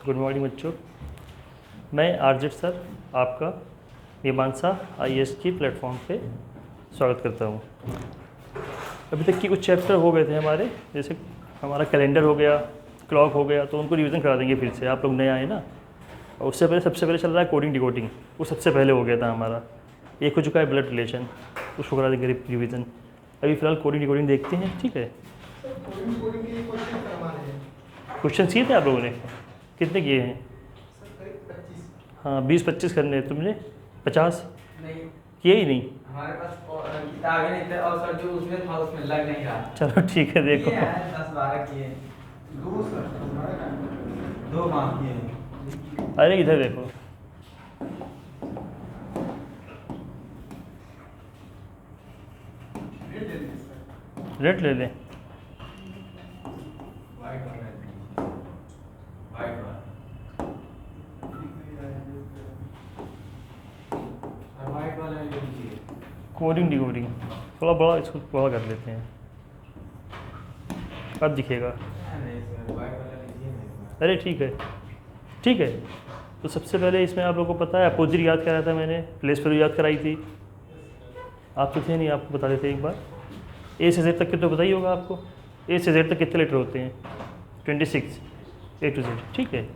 Good morning बच्चों। मैं RZ sir आपका मीमांसा आईएएस की प्लेटफॉर्म पे स्वागत करता हूँ। अभी तक की कुछ चैप्टर हो गए थे हमारे, जैसे हमारा कैलेंडर हो गया, क्लॉक हो गया, तो उनको रिवीजन करा देंगे फिर से। आप लोग नए आए ना, और उससे पहले सबसे पहले चल रहा है कोडिंग डिकोडिंग, वो सबसे पहले हो गया था हमारा। एक हो चुका है ब्लड रिलेशन, उसको करा देंगे रिवीजन। अभी फ़िलहाल कोडिंग डिकोडिंग देखते हैं, ठीक है। क्वेश्चन किए थे आप लोगों ने? कितने किए हैं? हाँ 20-25 करने हैं। तुमने 50 नहीं किए ही नहीं? हमारे पास किताबें नहीं थे और सर जो उसमें था उसमें लग नहीं रहा। चलो ठीक है, देखो 10-12 किए। दो मार्क किए। अरे इधर देखो, रेट ले लें। कोडिंग डिकोडिंग थोड़ा बड़ा, इसको बड़ा कर लेते हैं, अब दिखेगा। अरे ठीक है, ठीक है। तो सबसे पहले इसमें आप लोगों को पता है अपोजिट याद कराया था मैंने, प्लेस वैल्यू याद कराई थी। आप तो थे नहीं, आपको बता देते एक बार। ए से जेड तक के तो पता ही होगा आपको। ए से जेड तक कितने लेटर होते हैं? 26 ए टू जेड, ठीक है।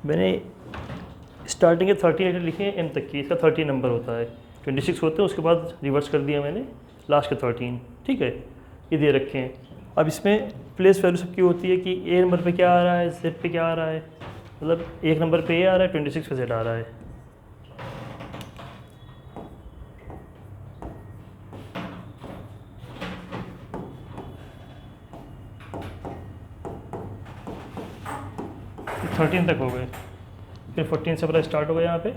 मैंने स्टार्टिंग के 30 लेटर लिखे हैं एम तक की, इसका 30 नंबर होता है। 26 होते हैं, उसके बाद रिवर्स कर दिया मैंने लास्ट के 13, ठीक है। ये दे रखे हैं। अब इसमें प्लेस वैल्यू सबकी होती है कि ए नंबर पे क्या आ रहा है, जेड पे क्या आ रहा है। मतलब एक नंबर पे ए आ रहा है, 26 पे जेड आ रहा है। तो 13 तक हो गए, फिर 14 से पहले स्टार्ट हो गया यहाँ पे।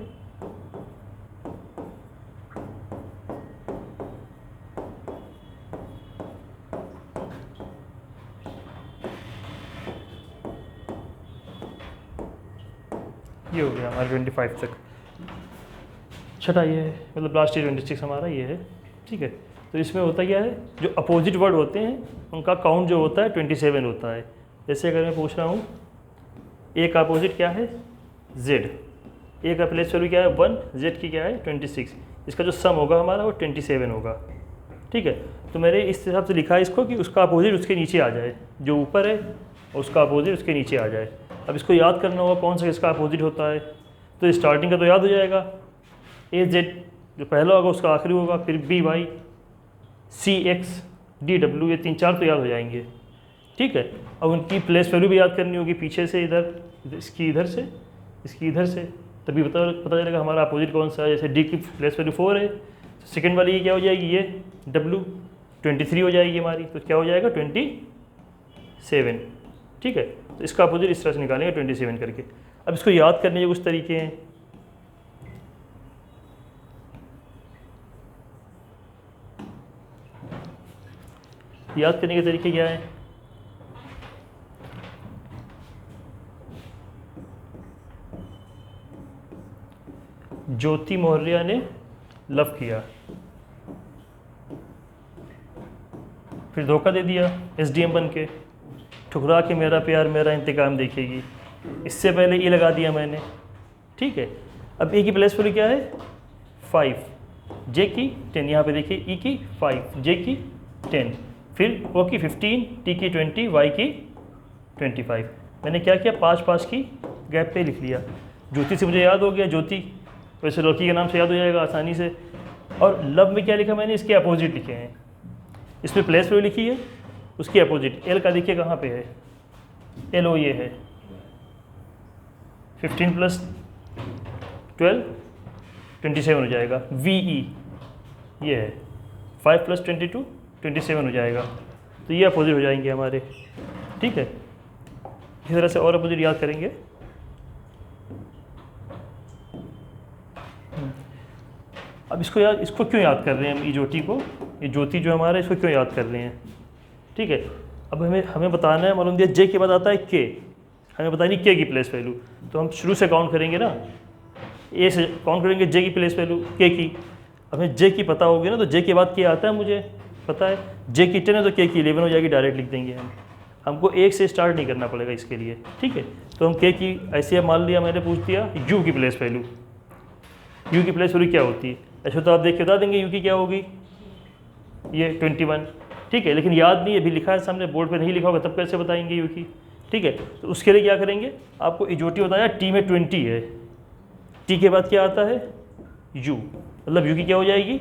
ये हो गया हमारा 25 तक। छठा ये है, मतलब लास्ट ईयर 26 हमारा ये है, ठीक है। तो इसमें होता क्या है, जो अपोजिट वर्ड होते हैं उनका काउंट जो होता है 27 होता है। जैसे अगर मैं पूछ रहा हूँ ए का अपोजिट क्या है, जेड। ए का प्लेस वैल्यू क्या है 1, जेड की क्या है 26। इसका जो सम होगा हमारा वो 27 होगा, ठीक है। तो मैंने इस हिसाब से लिखा है इसको कि उसका अपोजिट उसके नीचे आ जाए, जो ऊपर है और उसका अपोजिट उसके नीचे आ जाए। अब इसको याद करना होगा कौन सा इसका अपोजिट होता है। तो स्टार्टिंग का तो याद हो जाएगा, ए जेड जो पहला होगा उसका आखिरी होगा, फिर बी वाई, सी एक्स, डी डब्ल्यू, ये 3-4 तो याद हो जाएंगे, ठीक है। अब उनकी प्लेस वैल्यू भी याद करनी होगी, पीछे से इधर, इसकी इधर से, इसकी इधर से, तभी पता चलेगा हमारा अपोजिट कौन सा है। जैसे डी की प्लेस वैल्यू 4 है, तो सेकेंड वाली ये क्या हो जाएगी, ये डब्ल्यू 23 हो जाएगी हमारी, तो क्या हो जाएगा 27, ठीक है। तो इसका अपोजिट इस तरह से निकालेंगे 27 करके। अब इसको याद करने के कुछ तरीके हैं। याद करने के तरीके क्या है? ज्योति मौर्य ने लव किया, फिर धोखा दे दिया एसडीएम बन के, ठुकरा के मेरा प्यार मेरा इंतकाम देखेगी। इससे पहले ई लगा दिया मैंने, ठीक है। अब ए की प्लेस वैल्यू क्या है 5, जे की 10, यहाँ पे देखिए ई की 5, जे की 10, फिर ओ की 15, टी की 20, वाई की 25। मैंने क्या किया, 5-5 की गैप पे लिख लिया। ज्योति से मुझे याद हो गया, ज्योति वैसे लड़की के नाम से याद हो जाएगा आसानी से। और लव में क्या लिखा मैंने, इसके अपोजिट लिखे हैं। इसमें प्लेस वैल्यू लिखी है, उसकी अपोजिट एल का देखिए कहाँ पे है, एल ओ ये है 15 + 12 27 हो जाएगा। वी ई ये है 5 + 22 27 हो जाएगा। तो ये अपोजिट हो जाएंगे हमारे, ठीक है। इसी तरह से और अपोजिट याद करेंगे। अब इसको क्यों याद कर रहे हैं हम, ये ज्योति को, ये ज्योति जो हमारा, इसको क्यों याद कर रहे हैं? ठीक है, अब हमें बताना है, मालूम दिया जे के बाद आता है के, हमें बताया नहीं के की प्लेस वैल्यू, तो हम शुरू से काउंट करेंगे ना, ए से काउंट करेंगे जे की प्लेस वैल्यू के की। हमें जे की पता होगी ना, तो जे के बाद के आता है, मुझे पता है जे की 10 है तो के की 11 हो जाएगी, डायरेक्ट लिख देंगे हम। हमको एक से स्टार्ट नहीं करना पड़ेगा इसके लिए, ठीक है। तो हम के की ऐसे मान लिया, मैंने पूछ दिया यू की प्लेस वैल्यू, यू की प्लेस वैल्यू क्या होती है? ऐसे तो आप देख के बता देंगे यू की क्या होगी, ये 21, ठीक है। लेकिन याद नहीं है, अभी लिखा है सामने, बोर्ड पे नहीं लिखा होगा, तब कैसे बताएंगे यू की, ठीक है। तो उसके लिए क्या करेंगे, आपको इजोटी बताया टी में 20 है, टी के बाद क्या आता है यू, मतलब यू की क्या हो जाएगी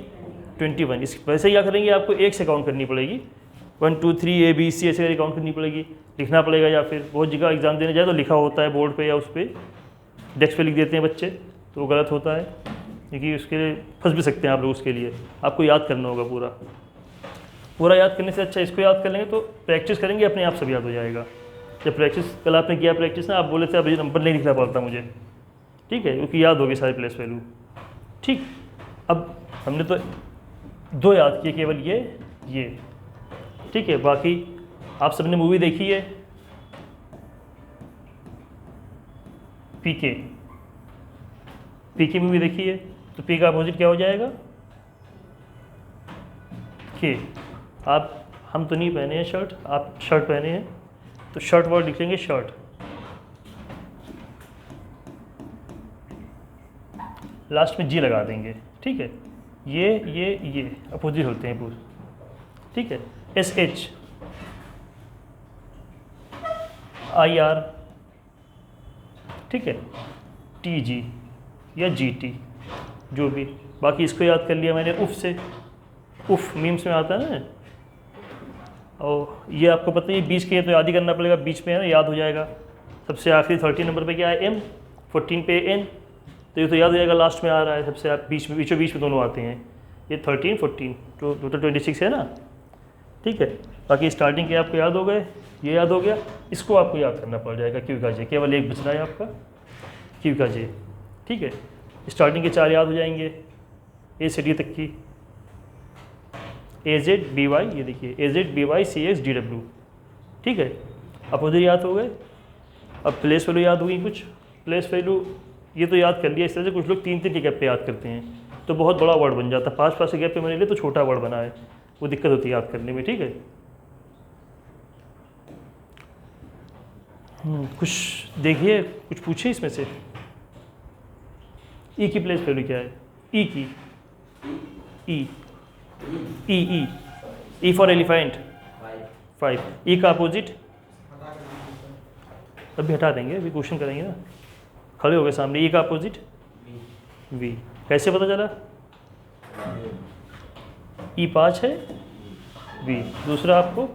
21। इस वैसे क्या करेंगे, आपको एक से काउंट करनी पड़ेगी, 1 2 3 A B C ऐसे करके काउंट करनी पड़ेगी, लिखना पड़ेगा, या फिर बहुत जगह एग्जाम देने जाए तो लिखा होता है बोर्ड पे या उस पर डेस्क पे लिख देते हैं बच्चे, तो वो गलत होता है, क्योंकि उसके लिए फंस भी सकते हैं आप लोग। उसके लिए आपको याद करना होगा पूरा याद करने से अच्छा इसको याद कर लेंगे, तो प्रैक्टिस करेंगे अपने आप सब याद हो जाएगा। जब प्रैक्टिस कल आपने किया प्रैक्टिस ना, आप बोले थे अब ये नंबर नहीं लिखना पड़ता मुझे, ठीक है, क्योंकि याद होगी सारी प्लेस वैल्यू, ठीक। अब हमने तो 2 याद किए, केवल ये, ठीक है। बाकी आप सबने मूवी देखी है पीके मूवी देखी है, तो पी का अपोजिट क्या हो जाएगा के। हम तो नहीं पहने हैं शर्ट, आप शर्ट पहने हैं, तो शर्ट वर्ड लिख लेंगे शर्ट, लास्ट में जी लगा देंगे, ठीक है। ये अपोजिट होते हैं पूरे, ठीक है। SH IR, ठीक है, TG या GT, जो भी। बाकी इसको याद कर लिया मैंने उफ से, उफ मीम्स में आता है ना, और ये आपको पता है बीच के, तो याद ही करना पड़ेगा, बीच में है ना, याद हो जाएगा। सबसे आखिरी 13 नंबर पे क्या है M, 14 पे N, तो ये तो याद हो जाएगा, लास्ट में आ रहा है सबसे, आप बीच में दोनों आते हैं, ये 13 14 तो टोटल 26 है ना, ठीक है। बाकी स्टार्टिंग के आपको याद हो गए, ये याद हो गया, इसको आपको याद करना पड़ जाएगा क्यू का जे, केवल एक बच रहा है आपका क्यू का जे, ठीक है। स्टार्टिंग के 4 याद हो जाएंगे, ए से डी तक की, AZ BY, ये देखिए AZ BY CX DW, ठीक है। अपोजिट याद हो गए। अब प्लेस वैल्यू याद हुई, कुछ प्लेस वैल्यू ये तो याद कर लिया। इस तरह से कुछ लोग 3 के गैप पे याद करते हैं, तो बहुत बड़ा वर्ड बन जाता है। 5 के गैप पे मैंने लिए तो छोटा वर्ड बना है, वो दिक्कत होती है याद करने में, ठीक है। कुछ देखिए, कुछ पूछे इसमें से। ई की प्लेस वैल्यू क्या है, ई की, ई फॉर एलिफेंट 5, ई का अपोजिट अभी हटा देंगे, अभी क्वेश्चन करेंगे ना, खड़े हो गए सामने। ई का अपोजिट वी, कैसे पता चला, ई 5 है, वी दूसरा आपको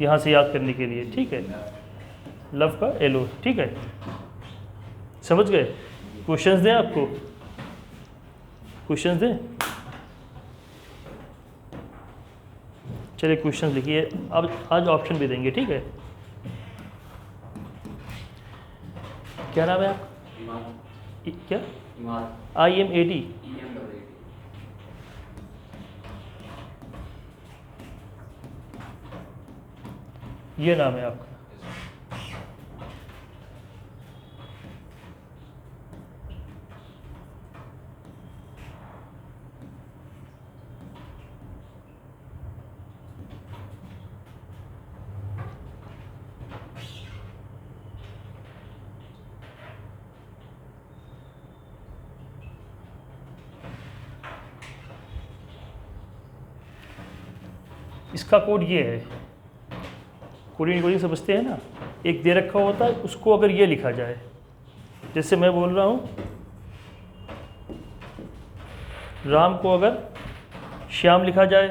यहाँ से याद करने के लिए, ठीक है। लव का LO, ठीक है, समझ गए। क्वेश्चंस दें आपको, क्वेश्चंस दें, चलिए क्वेश्चंस लिखिए। अब आज ऑप्शन भी देंगे, ठीक है। क्या नाम है आपका, क्या IMAD, ये नाम है आपका। इसका कोड ये है, कोडिंग कोडिंग समझते हैं ना, एक दे रखा होता है, उसको अगर ये लिखा जाए, जैसे मैं बोल रहा हूँ राम को अगर श्याम लिखा जाए,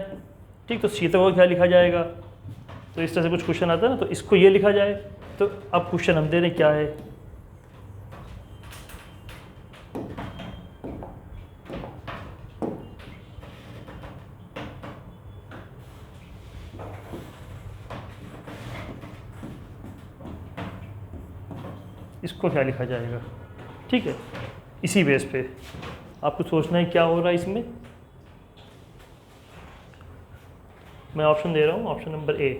ठीक, तो सीता को क्या लिखा जाएगा, तो इस तरह से कुछ क्वेश्चन आता है ना, तो इसको ये लिखा जाए। तो अब क्वेश्चन हम दे रहे हैं क्या है, इसको क्या लिखा जाएगा, ठीक है। इसी बेस पे आपको सोचना है क्या हो रहा है इसमें। मैं ऑप्शन दे रहा हूँ, ऑप्शन नंबर ए।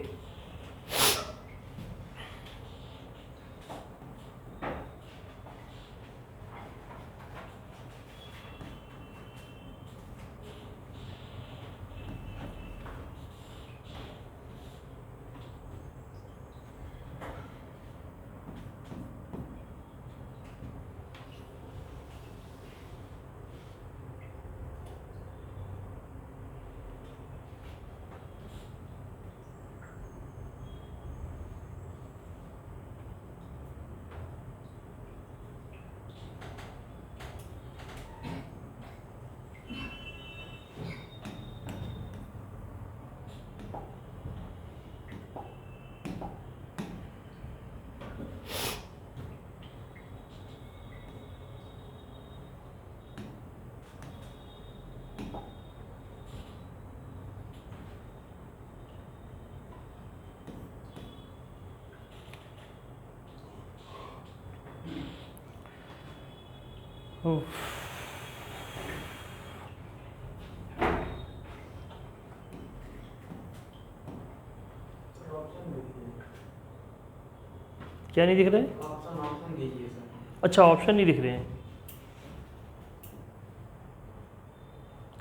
क्या नहीं दिख रहे हैं? ऑप्शन दीजिए सर। अच्छा, ऑप्शन नहीं दिख रहे हैं।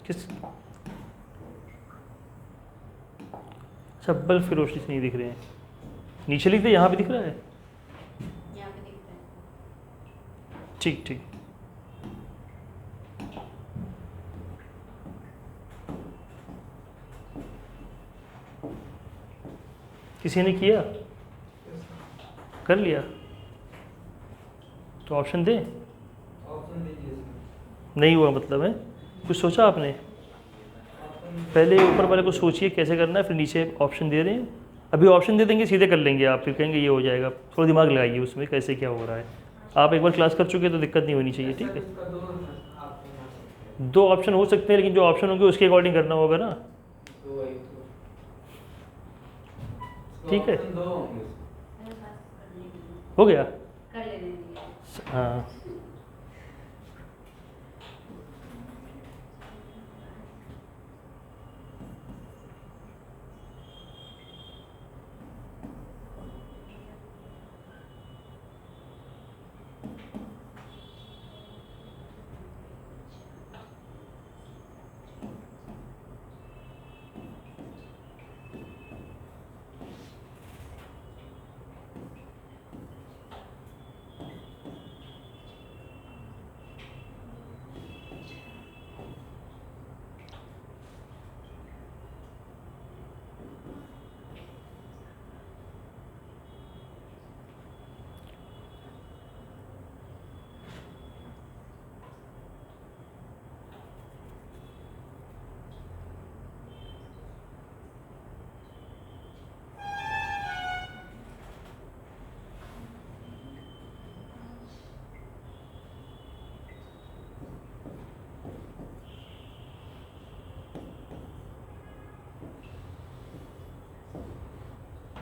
किस? अच्छा, बल्ब की रोशनी से नहीं दिख रहे हैं। नीचे लिख दे, यहाँ पे दिख रहा है। यहाँ पे दिखता है। ठीक ठीक। किसी ने किया? कर लिया? तो ऑप्शन दे। ऑप्शन दीजिए सर। नहीं हुआ मतलब है? कुछ सोचा आपने? पहले ऊपर वाले को सोचिए कैसे करना है, फिर नीचे ऑप्शन दे रहे हैं। अभी ऑप्शन दे देंगे, सीधे कर लेंगे आप, फिर कहेंगे ये हो जाएगा। थोड़ा दिमाग लगाइए उसमें कैसे क्या हो रहा है। आप एक बार क्लास कर चुके तो दिक्कत नहीं होनी चाहिए, ठीक है। इसका दो ऑप्शन आ सकते हैं। दो ऑप्शन हो सकते हैं, लेकिन जो ऑप्शन होंगे उसके अकॉर्डिंग करना होगा ना। तो वही तो। ठीक है। ऑप्शन दो होंगे। मेरे पास करने के लिए हो गया? कर लेने दीजिए। हाँ।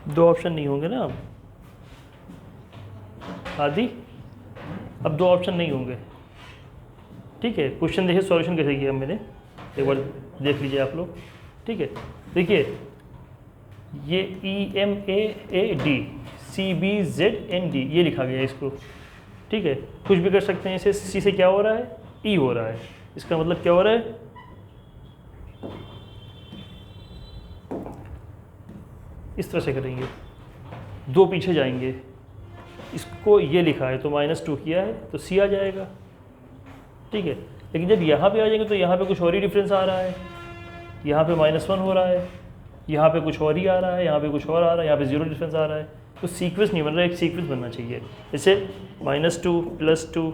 दो ऑप्शन नहीं होंगे ना आदि? अब दो ऑप्शन नहीं होंगे, ठीक है। क्वेश्चन देखिए, सॉल्यूशन कैसे किया मैंने, एक बार देख लीजिए आप लोग, ठीक है। देखिए ये EMAAD CBZND ये लिखा गया है इसको, ठीक है। कुछ भी कर सकते हैं इसे। C से क्या हो रहा है? E हो रहा है। इसका मतलब क्या हो रहा है? इस तरह से करेंगे, दो पीछे जाएंगे। इसको ये लिखा है तो -2 किया है तो C आ जाएगा, ठीक है। लेकिन जब यहाँ पे आ जाएंगे तो यहाँ पे कुछ और ही डिफरेंस आ रहा है। यहाँ पे -1 हो रहा है, यहाँ पे कुछ और ही आ रहा है, यहाँ पे कुछ और आ रहा है, यहाँ पे 0 डिफरेंस आ रहा है। तो सीक्वेंस नहीं बन रहा है, एक सीक्वेंस बनना चाहिए। जैसे -2 +2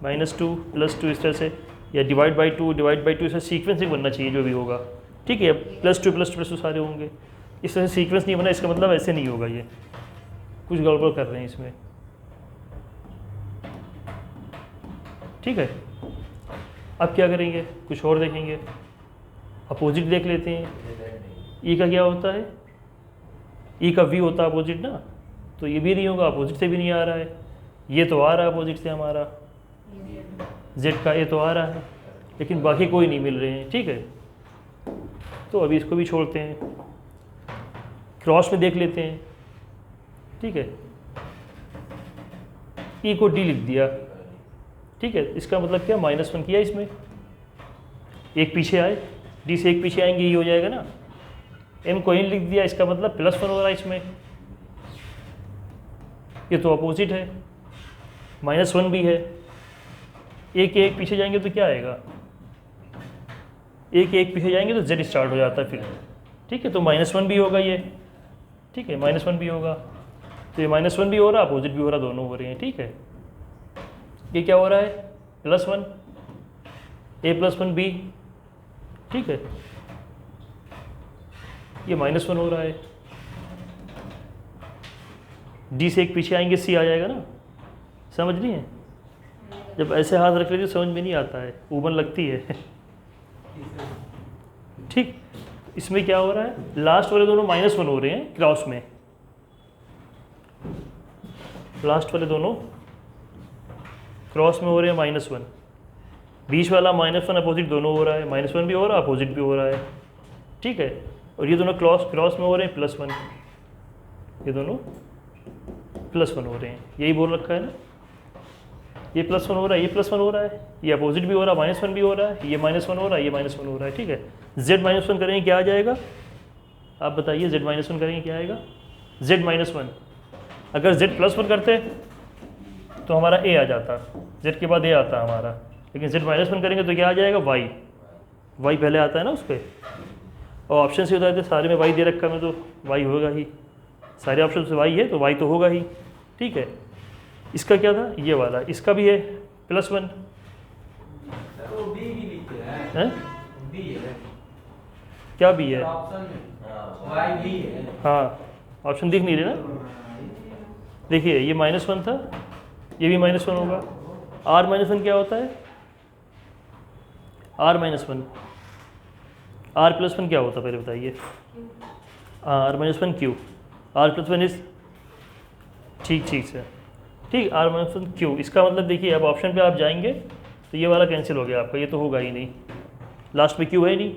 -2 +2 इस तरह से, या डिवाइड बाई 2 इसे सीक्वेंस ही बनना चाहिए जो भी होगा, ठीक है। +2 सारे होंगे। इस तरह से सीक्वेंस नहीं बना, इसका मतलब ऐसे नहीं होगा, ये कुछ गड़बड़ कर रहे हैं इसमें, ठीक है। अब क्या करेंगे, कुछ और देखेंगे। अपोजिट देख लेते हैं। ई का क्या होता है? ई का वी होता है अपोजिट ना, तो ये भी नहीं होगा, अपोजिट से भी नहीं आ रहा है। ये तो आ रहा है अपोजिट से हमारा, जेड का ए तो आ रहा है, लेकिन बाकी कोई नहीं मिल रहे हैं। ठीक है, तो अभी इसको भी छोड़ते हैं, क्रॉस में देख लेते हैं। ठीक है, ई को डी लिख दिया। ठीक है, इसका मतलब क्या, -1 किया इसमें, एक पीछे आए, डी से एक पीछे आएंगे, ये हो जाएगा ना। एम को इन लिख दिया, इसका मतलब +1 हो रहा है इसमें, ये तो अपोजिट है, -1 भी है। एक के एक पीछे जाएंगे तो क्या आएगा, एक के एक पीछे जाएंगे तो जेड स्टार्ट हो जाता है फिर। ठीक है, तो -1 भी होगा ये। ठीक है, -1 भी होगा, तो ये -1 भी हो रहा, अपोजिट भी हो रहा, दोनों हो रहे हैं। ठीक है, ये क्या हो रहा है, +1 a +1 b। ठीक है, ये -1 हो रहा है, डी से एक पीछे आएंगे सी आ जाएगा ना। समझ रही हैं, जब ऐसे हाथ रख लेते समझ में नहीं आता है, उबन लगती है। ठीक, इसमें क्या हो रहा है, लास्ट वाले दोनों -1 हो रहे हैं क्रॉस में, लास्ट वाले दोनों क्रॉस में हो रहे हैं -1, बीच वाला -1 अपोजिट दोनों हो रहा है, -1 भी हो रहा है, अपोजिट भी हो रहा है। ठीक है, और ये दोनों क्रॉस में हो रहे हैं +1, ये दोनों +1 हो रहे हैं, यही बोल रखा है ना। ये +1 हो रहा है, ये +1 हो रहा है, ये अपोजिट भी हो रहा है, -1 भी हो रहा है, ये -1 हो रहा है, ये -1 हो रहा है। ठीक है, z -1 करेंगे क्या आ जाएगा, आप बताइए, z -1 करेंगे क्या आएगा, z -1। अगर z +1 करते तो हमारा a आ जाता, z के बाद a आता हमारा, लेकिन z -1 करेंगे तो क्या आ जाएगा, y पहले आता है ना उस पर। और ऑप्शन से होता है सारे में y दे रखा है, तो y होगा ही, सारे ऑप्शन से y है तो y तो होगा ही। ठीक है, इसका क्या था, ये वाला, इसका भी है +1। सर वो बी भी लिखते हैं, बी है, क्या भी है, ऑप्शन में वाई बी है। हाँ, ऑप्शन दिख नहीं रहे ना। देखिए, ये -1 था, ये भी -1 होगा। r -1 क्या होता है, r -1, r +1 क्या होता है पहले बताइए, r -1 क्यू, r +1 इज, ठीक से, ठीक, r -1 क्यू। इसका मतलब देखिए, अब ऑप्शन पे आप जाएंगे तो ये वाला कैंसिल हो गया आपका, ये तो होगा ही नहीं, लास्ट में क्यू है ही नहीं।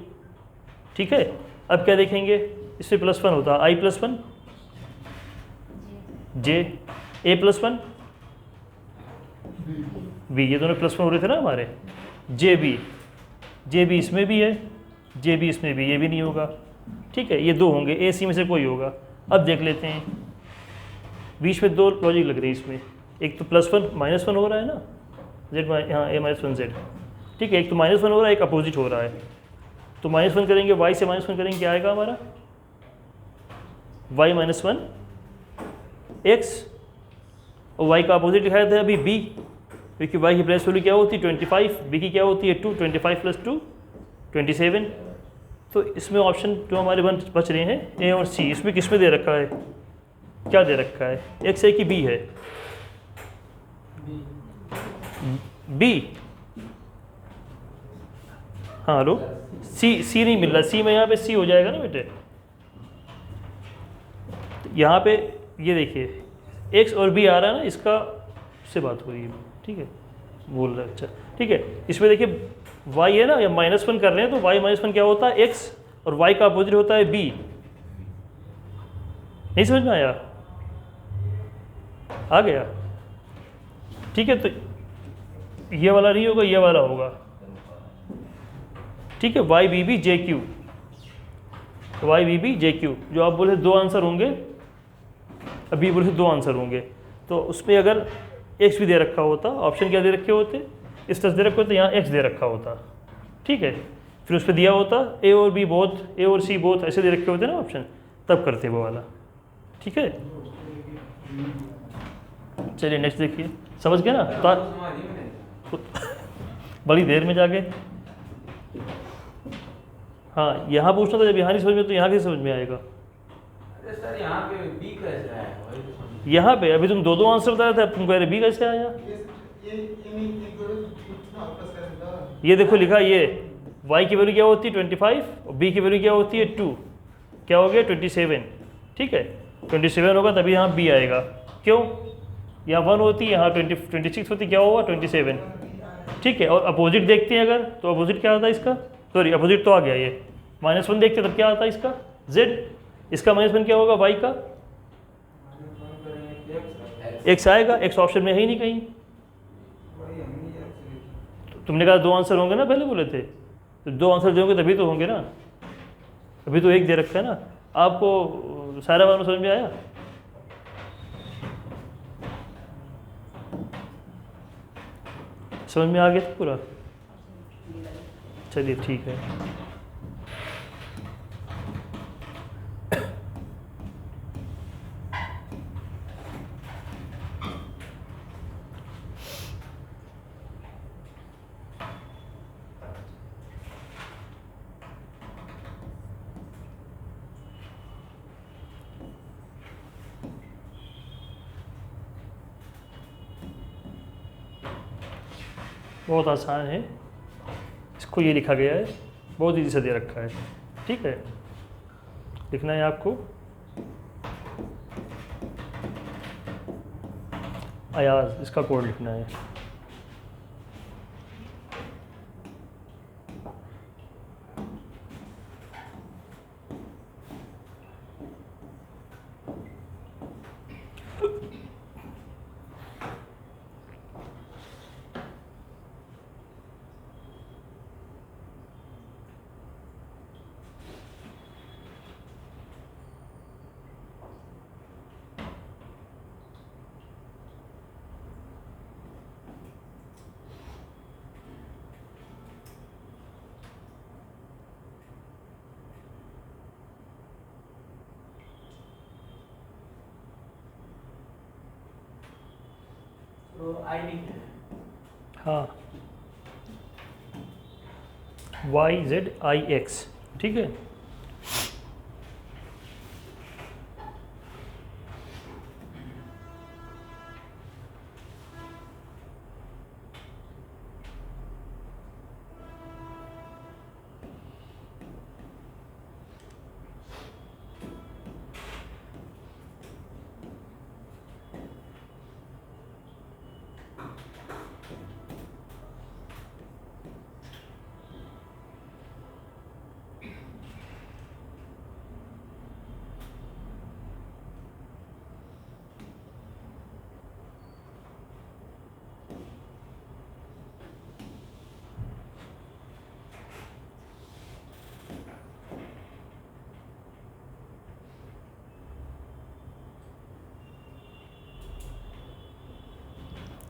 ठीक है, अब क्या देखेंगे, इसमें +1 होता है, i +1 j, a +1 b, ये दोनों +1 हो रहे थे ना हमारे, जे बी इसमें भी है, जे बी इसमें भी, ये भी नहीं होगा। ठीक है, ये दो होंगे, ए सी में से कोई होगा। अब देख लेते हैं, बीच में दो लॉजिक लग रही है इसमें, एक तो +1 -1 हो रहा है ना, z यहाँ a -1 z। ठीक है, एक तो -1 हो रहा है, एक अपोजिट हो रहा है, तो -1 करेंगे, y से -1 करेंगे, क्या आएगा हमारा, y -1 x, और y का अपोजिट दिखाया था अभी b, क्योंकि y की प्लेस वैल्यू क्या होती है 25, b की क्या होती है 2, 25 + 2 27। तो इसमें ऑप्शन जो हमारे बच रहे हैं a और c, इसमें किस में दे रखा है, क्या दे रखा है, x है कि b है, b। हाँ हेलो, c नहीं मिल रहा, c में यहाँ पे c हो जाएगा ना बेटे। यहाँ पे ये देखिए x और b आ रहा है ना, इसका से बात हो रही है। ठीक है, बोल रहा है, अच्छा ठीक है। इसमें देखिए y है ना, या -1 कर रहे हैं, तो y -1 क्या होता है, x, और y का अपोजिट होता है b। नहीं समझ में आया, आ गया। ठीक है, तो ये वाला नहीं होगा, ये वाला होगा। ठीक है, Y B B J Q, Y B B J Q, जो आप बोले 2 आंसर होंगे, अभी बोले 2 आंसर होंगे, तो उसमें अगर एक्स भी दे रखा होता, ऑप्शन क्या दे रखे होते, इस तरह दे रखे होते, यहाँ एक्स दे रखा होता। ठीक है, फिर उस पर दिया होता ए और बी बोथ, ए और सी बोथ, ऐसे दे रखे होते ना ऑप्शन, तब करते वो वाला। ठीक है, चलिए नेक्स्ट देखिए, समझ गए ना, तो बड़ी देर में जाके, हाँ यहाँ पूछना था, जब यहाँ नहीं समझ में तो यहाँ कैसे समझ में आएगा। अरे सर यहाँ पे बी कैसे आया, वही तो समझ। यहाँ पे अभी तुम 2 आंसर बता रहे थे, अब तुम कह रहे बी कैसे आया। ये देखो लिखा, ये y की वैल्यू क्या होती है 25, और b की वैल्यू क्या होती है 2, क्या हो गया 27। ठीक है, 27 होगा तभी यहाँ b आएगा, क्यों, यहाँ 1 होती, यहाँ 26 होती, क्या होगा 27, ठीक है। और अपोजिट देखते हैं अगर, तो अपोजिट क्या आता है इसका, सॉरी अपोजिट तो आ गया ये, -1 देखते हैं तब क्या आता है इसका z, इसका -1 क्या होगा y का, x आएगा, x ऑप्शन में है ही नहीं कहीं। तो तुमने कहा 2 आंसर होंगे ना, पहले बोले थे, तो 2 आंसर दोगे तभी तो होंगे ना, अभी तो 1 दे रखा है ना। आपको सारा मामला समझ में आया? समझ में आ गया था पूरा? चलिए ठीक है। बहुत आसान है, इसको ये लिखा गया है, बहुत ईजी से दे रखा है, ठीक है। लिखना है आपको अयाज, इसका कोड लिखना है। तो आई लिख दें। हाँ, YZIX, ठीक है।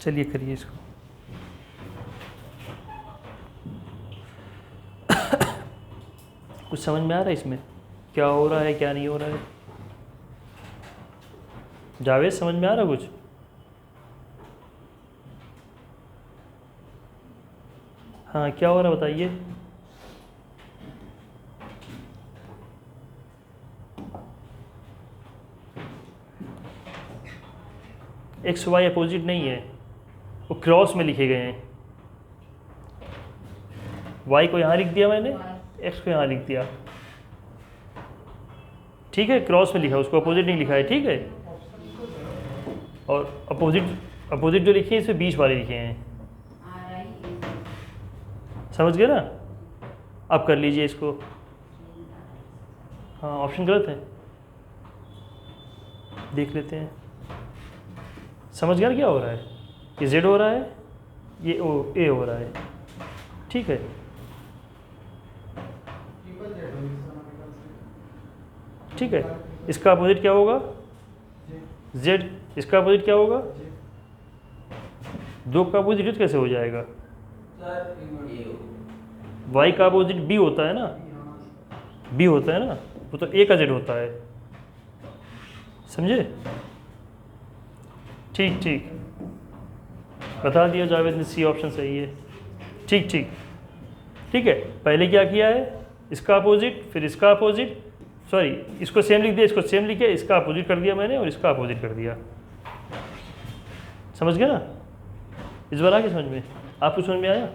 चलिए करिए इसको। कुछ समझ में आ रहा है इसमें क्या हो रहा है क्या नहीं हो रहा है? जावेद समझ में आ रहा कुछ? हाँ, क्या हो रहा है बताइए। एक्स वाई अपोजिट नहीं है, वो क्रॉस में लिखे गए हैं। y को यहाँ लिख दिया मैंने, x को यहाँ लिख दिया, ठीक है। क्रॉस में लिखा, उसको अपोजिट नहीं लिखा है, ठीक है। और अपोजिट जो लिखे हैं इसमें बीच वाले लिखे हैं, समझ गए ना? अब कर लीजिए इसको। हाँ, ऑप्शन गलत है, देख लेते हैं। समझ गया क्या हो रहा है? ये z हो रहा है, ये a हो रहा है, ठीक है। ठीक है, इसका अपोजिट क्या होगा? z। इसका अपोजिट क्या होगा? 2 का अपोजिट कैसे हो जाएगा? y का अपोजिट b होता है ना, b होता है ना, वो तो a का z होता है, समझे? ठीक ठीक, बता दिया जावेद ने, सी ऑप्शन सही है। ठीक ठीक ठीक है। पहले क्या किया है? इसका अपोजिट, फिर इसका अपोजिट, सॉरी इसको सेम लिख दिया, इसको सेम लिखे, इसका अपोजिट कर दिया मैंने और इसका अपोजिट कर दिया। समझ गया ना? इस बार आ गया समझ में? आपको समझ में आया?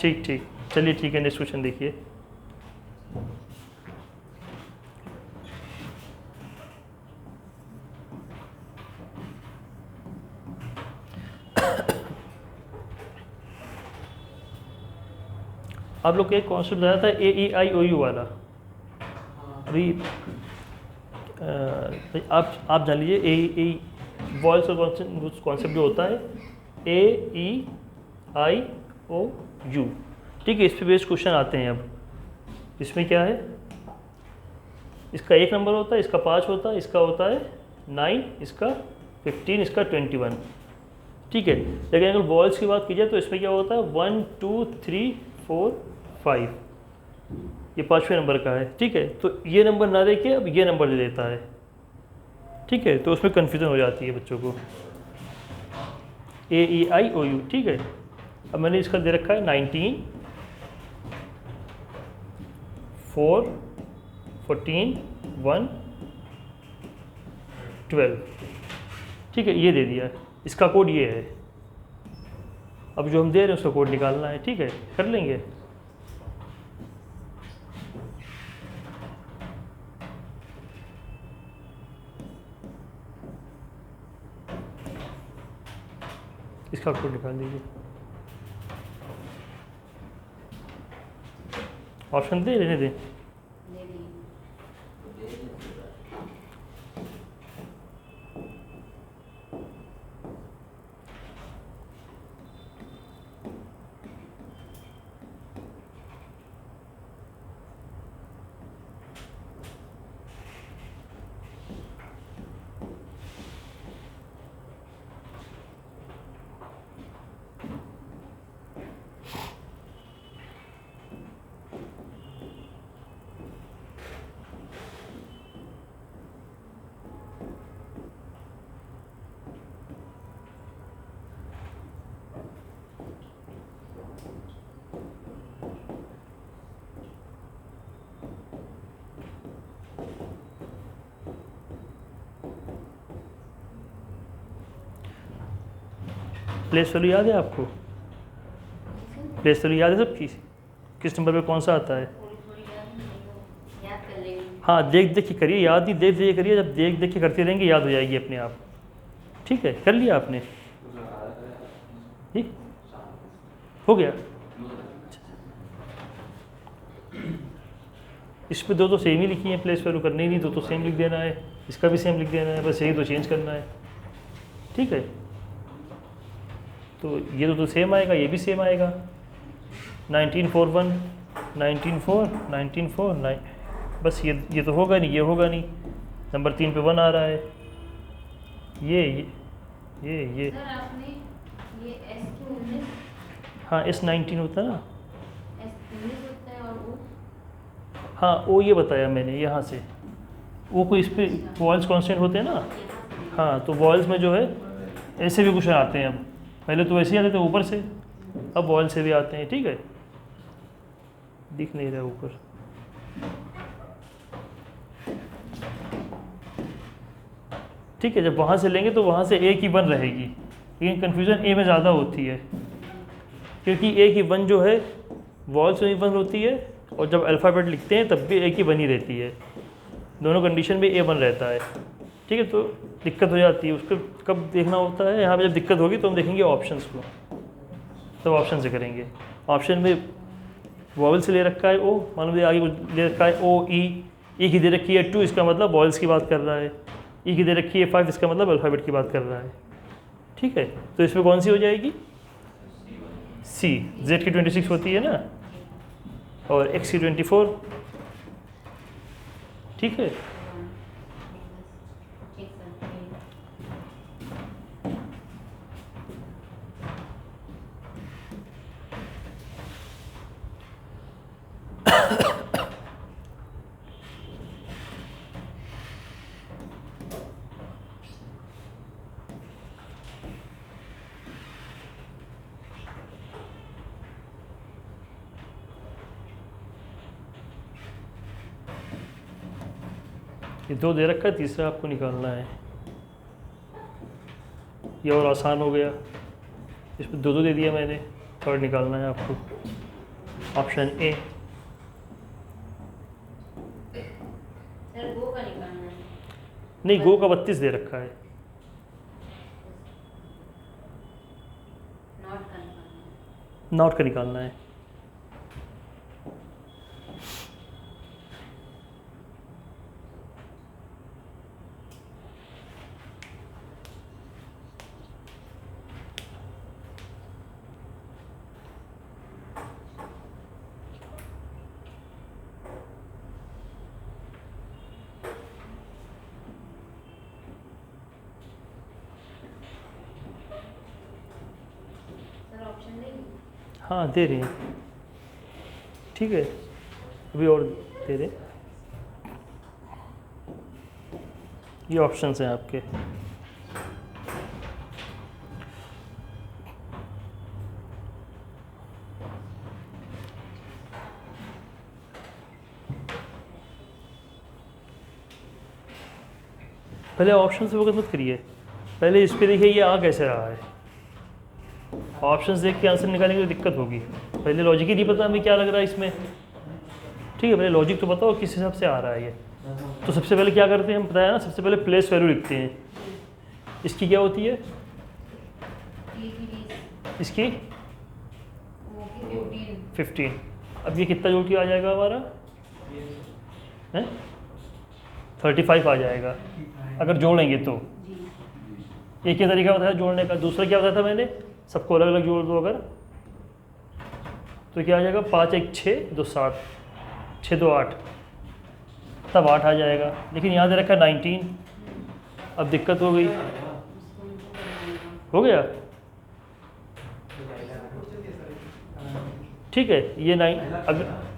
ठीक ठीक, चलिए ठीक है, नेक्स्ट क्वेश्चन देखिए। आप लोग को एक कॉन्सेप्ट बताया था AEIOU वाला। अभी आप जान लीजिए ए वॉइस का कॉन्सेप्ट जो होता है AEIOU, ठीक है। इस पे बेस्ड क्वेश्चन आते हैं। अब इसमें क्या है, इसका 1 नंबर होता है, इसका 5 होता है, इसका होता है 9, इसका 15, इसका 21, ठीक है। लेकिन अगर वॉल्स की बात की जाए तो इसमें क्या होता है 1 2 3 4 5, ये 5वें नंबर का है, ठीक है। तो ये नंबर ना देके अब ये नंबर दे देता है, ठीक है। तो उसमें कन्फ्यूज़न हो जाती है बच्चों को। AEIOU, ठीक है। अब मैंने इसका दे रखा है 19 4 14 1 12, ठीक है। ये दे दिया है, इसका कोड ये है। अब जो हम दे रहे हैं उसका कोड निकालना है, ठीक है। कर लेंगे। इसका कोड निकाल दीजिए। ऑप्शन दे रहने दें। दे दी। प्लेस वैल्यू याद है आपको? प्लेस वैल्यू याद है सबकी? किस नंबर पे कौन सा आता है? थोड़ी थोड़ी याद कर लेंगे। हाँ, देख देख के करिए, याद नहीं देख देख के करिए। जब देख देख के करते रहेंगे याद हो जाएगी अपने आप, ठीक है। कर लिया आपने? जी हो गया। इस पे दो तो सेम ही लिखी है, प्लेस वैल्यू करनी ही नहीं, दो तो सेम लिख देना है, इसका भी सेम लिख देना है, बस यही तो चेंज करना है, ठीक है। तो ये तो सेम आएगा, ये भी सेम आएगा। 19 4 1 19 4 19 4 9, बस ये तो होगा नहीं, ये होगा नहीं। नंबर 3 पे 1 आ रहा है। ये सर आपने ये S क्यों 19? हाँ S19 होता है ना। S 19 होता है और O? हाँ ओ ये बताया मैंने यहाँ से। वो कोई इस पे वॉल्स कांस्टेंट होते हैं ना। यहाँ से। हाँ, तो वॉल्स में जो है ऐसे भी कुछ आते हैं। अब पहले तो वैसे ही आते थे ऊपर से, अब वॉल से भी आते हैं, ठीक है। दिख नहीं रहा ऊपर। ठीक है, जब वहाँ से लेंगे तो वहाँ से A की 1 रहेगी, लेकिन कन्फ्यूज़न A में ज़्यादा होती है, क्योंकि A की 1 जो है वॉल्स में भी 1 होती है, और जब अल्फ़ाबेट लिखते हैं तब भी A की 1 ही रहती है। दोनों कंडीशन में A 1 रहता है, ठीक है। तो दिक्कत हो जाती है। उसको कब देखना होता है, यहाँ पे जब दिक्कत होगी तो हम देखेंगे ऑप्शंस को, तब ऑप्शन से करेंगे। ऑप्शन में वॉवल से ले रखा है O, मान लीजिए आगे कुछ ले रखा है O E की दे रखी है 2, इसका मतलब वॉवल्स की बात कर रहा है। E की दे रखी है 5, इसका मतलब अल्फ़ाबेट की बात कर रहा है, ठीक है। तो इसमें कौन सी हो जाएगी? C। Z की 26 होती है ना, और X की 24, ठीक है। चेक करते हैं। ये 2 दे रखा है, तीसरा आपको निकालना है। ये और आसान हो गया, इसमें 2 दे दिया मैंने, थर्ड निकालना है आपको। Option A। सर गो का निकालना है। नहीं, गो का 32 दे रखा है। नॉट का निकालना है। नॉट का निकालना है। हाँ दे रही हैं, ठीक है, अभी और दे रहे हैं। ये ऑप्शंस हैं आपके। पहले ऑप्शन से फोकस मत करिए, पहले इस पे देखिए ये आ कैसे रहा है। ऑप्शंस देख के आंसर निकालेंगे तो दिक्कत होगी। पहले लॉजिक ही नहीं पता हमें क्या लग रहा है इसमें, ठीक है, पहले लॉजिक तो बताओ किस हिसाब से आ रहा है ये। तो सबसे पहले क्या करते हैं, हम बताया ना, सबसे पहले प्लेस वैल्यू लिखते हैं। इसकी क्या होती है, टी की 20, इसकी वो की 15। 15। अब ये कितना जोड़ के आ जाएगा हमारा, हैं 35 आ जाएगा अगर जोड़ेंगे तो। जी एक ही तरीका बताया जोड़ने का। दूसरा क्या बताया था मैंने, सबको अलग अलग जोड़ दो अगर, तो क्या आ जाएगा, 5 1 6 2 7, 6 2 8, तब 8 आ जाएगा। लेकिन यहाँ दे रखा है 19, अब दिक्कत हो गई, हो गया, ठीक है। ये 9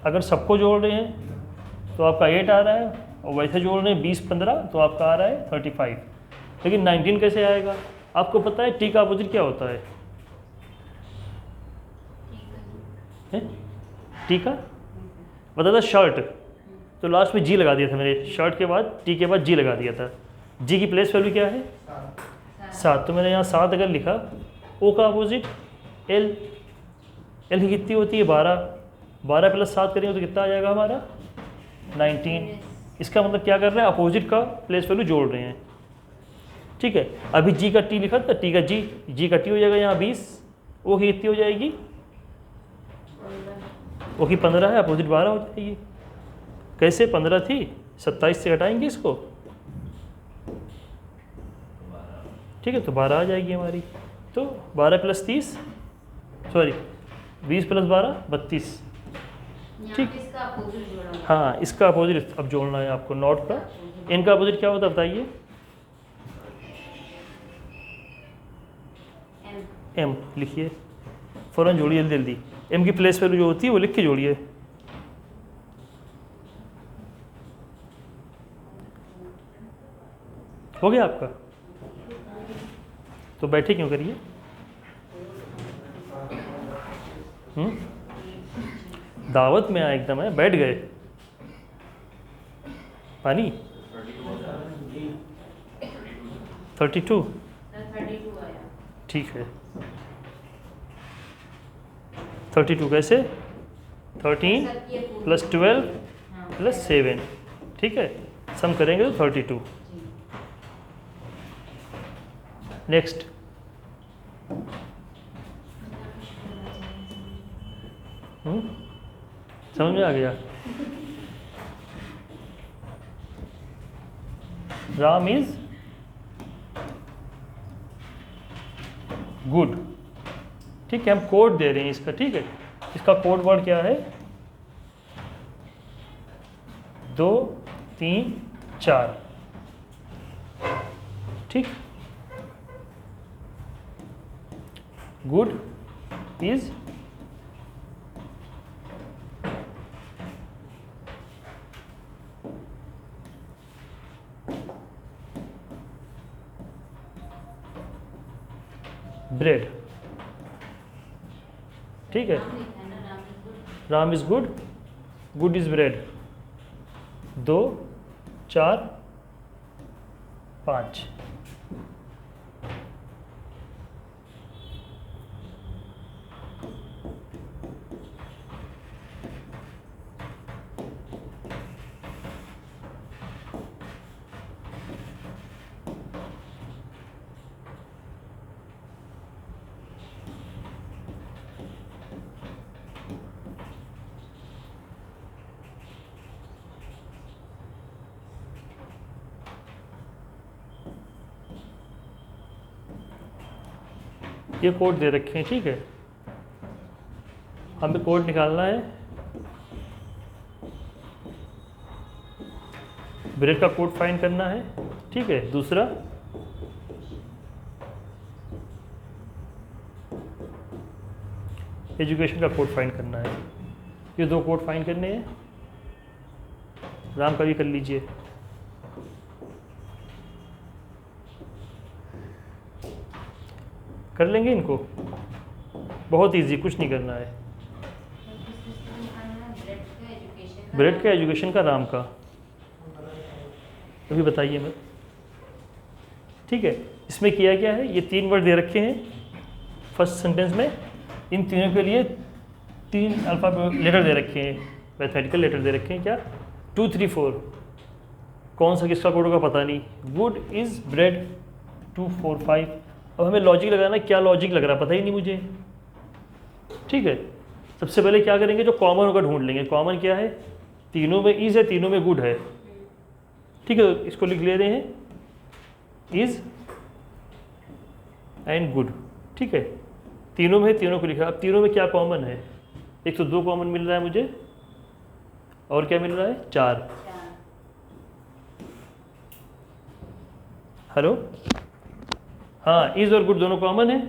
अगर सबको जोड़ रहे हैं तो आपका 8 आ रहा है, और वैसे जोड़ रहे हैं 20 15 तो आपका आ रहा है 35। लेकिन 19 कैसे आएगा, आपको पता है टी का अपोजिट क्या होता है, टी का बता था शर्ट, तो लास्ट में जी लगा दिया था मैंने, शर्ट के बाद टी के बाद जी लगा दिया था। जी की प्लेस वैल्यू क्या है 7, तो मैंने यहाँ 7 अगर लिखा। ओ का अपोजिट एल, एल की कितनी होती है 12, 12 प्लस 7 करेंगे तो कितना आ जाएगा हमारा 19। इसका मतलब क्या कर रहे हैं, अपोजिट का प्लेस वैल्यू जोड़ रहे हैं, ठीक है। अभी जी का टी लिखा था, टी का जी, जी का टी हो जाएगा यहाँ 20, ओ की कितनी हो जाएगी, ओ की 15 है, अपोजिट 12 हो जाएगी। कैसे 15 थी, 27 से हटाएंगे इसको, ठीक है, तो 12 आ जाएगी हमारी। तो 12 प्लस 30, सॉरी 20 प्लस 12 32, ठीक। इसका अपोजिट जोड़ा। हाँ इसका अपोजिट अब जोड़ना है आपको, नॉट का। इनका अपोजिट क्या होता है बताइए, एम लिखिए, फ़ौरन जोड़िए जल्दी जल्दी। एम की प्लेस वैल्यू जो होती है वो लिख के जोड़िए। हो गया आपका, तो बैठे क्यों करिए। दावत में आए एकदम है, बैठ गए। पानी 32, 32 आया। ठीक है। 32 कैसे, 13 प्लस 12 प्लस 7, ठीक है, सम करेंगे तो 32। नेक्स्ट, समझ में आ गया। राम इज गुड, ठीक है, हम कोड दे रहे हैं इसका, ठीक है। इसका कोड वर्ड क्या है, 2 3 4, ठीक। गुड इज ब्रेड, ठीक है। Ram is good, good is bread, 2 4 5, ये कोड दे रखे हैं, ठीक है। हमें कोड निकालना है, ब्रेड का कोड फाइंड करना है, ठीक है। दूसरा एजुकेशन का कोड फाइंड करना है। ये दो कोड फाइंड करने हैं। राम का भी कर लीजिए। कर लेंगे इनको, बहुत इजी, कुछ नहीं करना है। ब्रेड का एजुकेशन का राम का अभी बताइए मैं। ठीक है, इसमें किया क्या है, ये 3 वर्ड दे रखे हैं फर्स्ट सेंटेंस में। इन तीनों के लिए 3 अल्फ़ा लेटर दे रखे हैं, मैथमेटिकल लेटर दे रखे हैं। क्या 2 3 4, कौन सा किसका कोड होगा पता नहीं। Good is bread 2 4 5। अब हमें लॉजिक लगाना, क्या लॉजिक लग रहा है पता ही नहीं मुझे। ठीक है, सबसे पहले क्या करेंगे, जो कॉमन होगा ढूंढ लेंगे। कॉमन क्या है, तीनों में इज़ है, तीनों में गुड है। ठीक है, तो इसको लिख ले रहे हैं इज़ एंड गुड। ठीक है, तीनों में, तीनों को लिखा। अब तीनों में क्या कॉमन है, एक तो 2 कॉमन मिल रहा है मुझे, और क्या मिल रहा है 4। हेलो, हाँ, इज़ और गुड दोनों कॉमन है।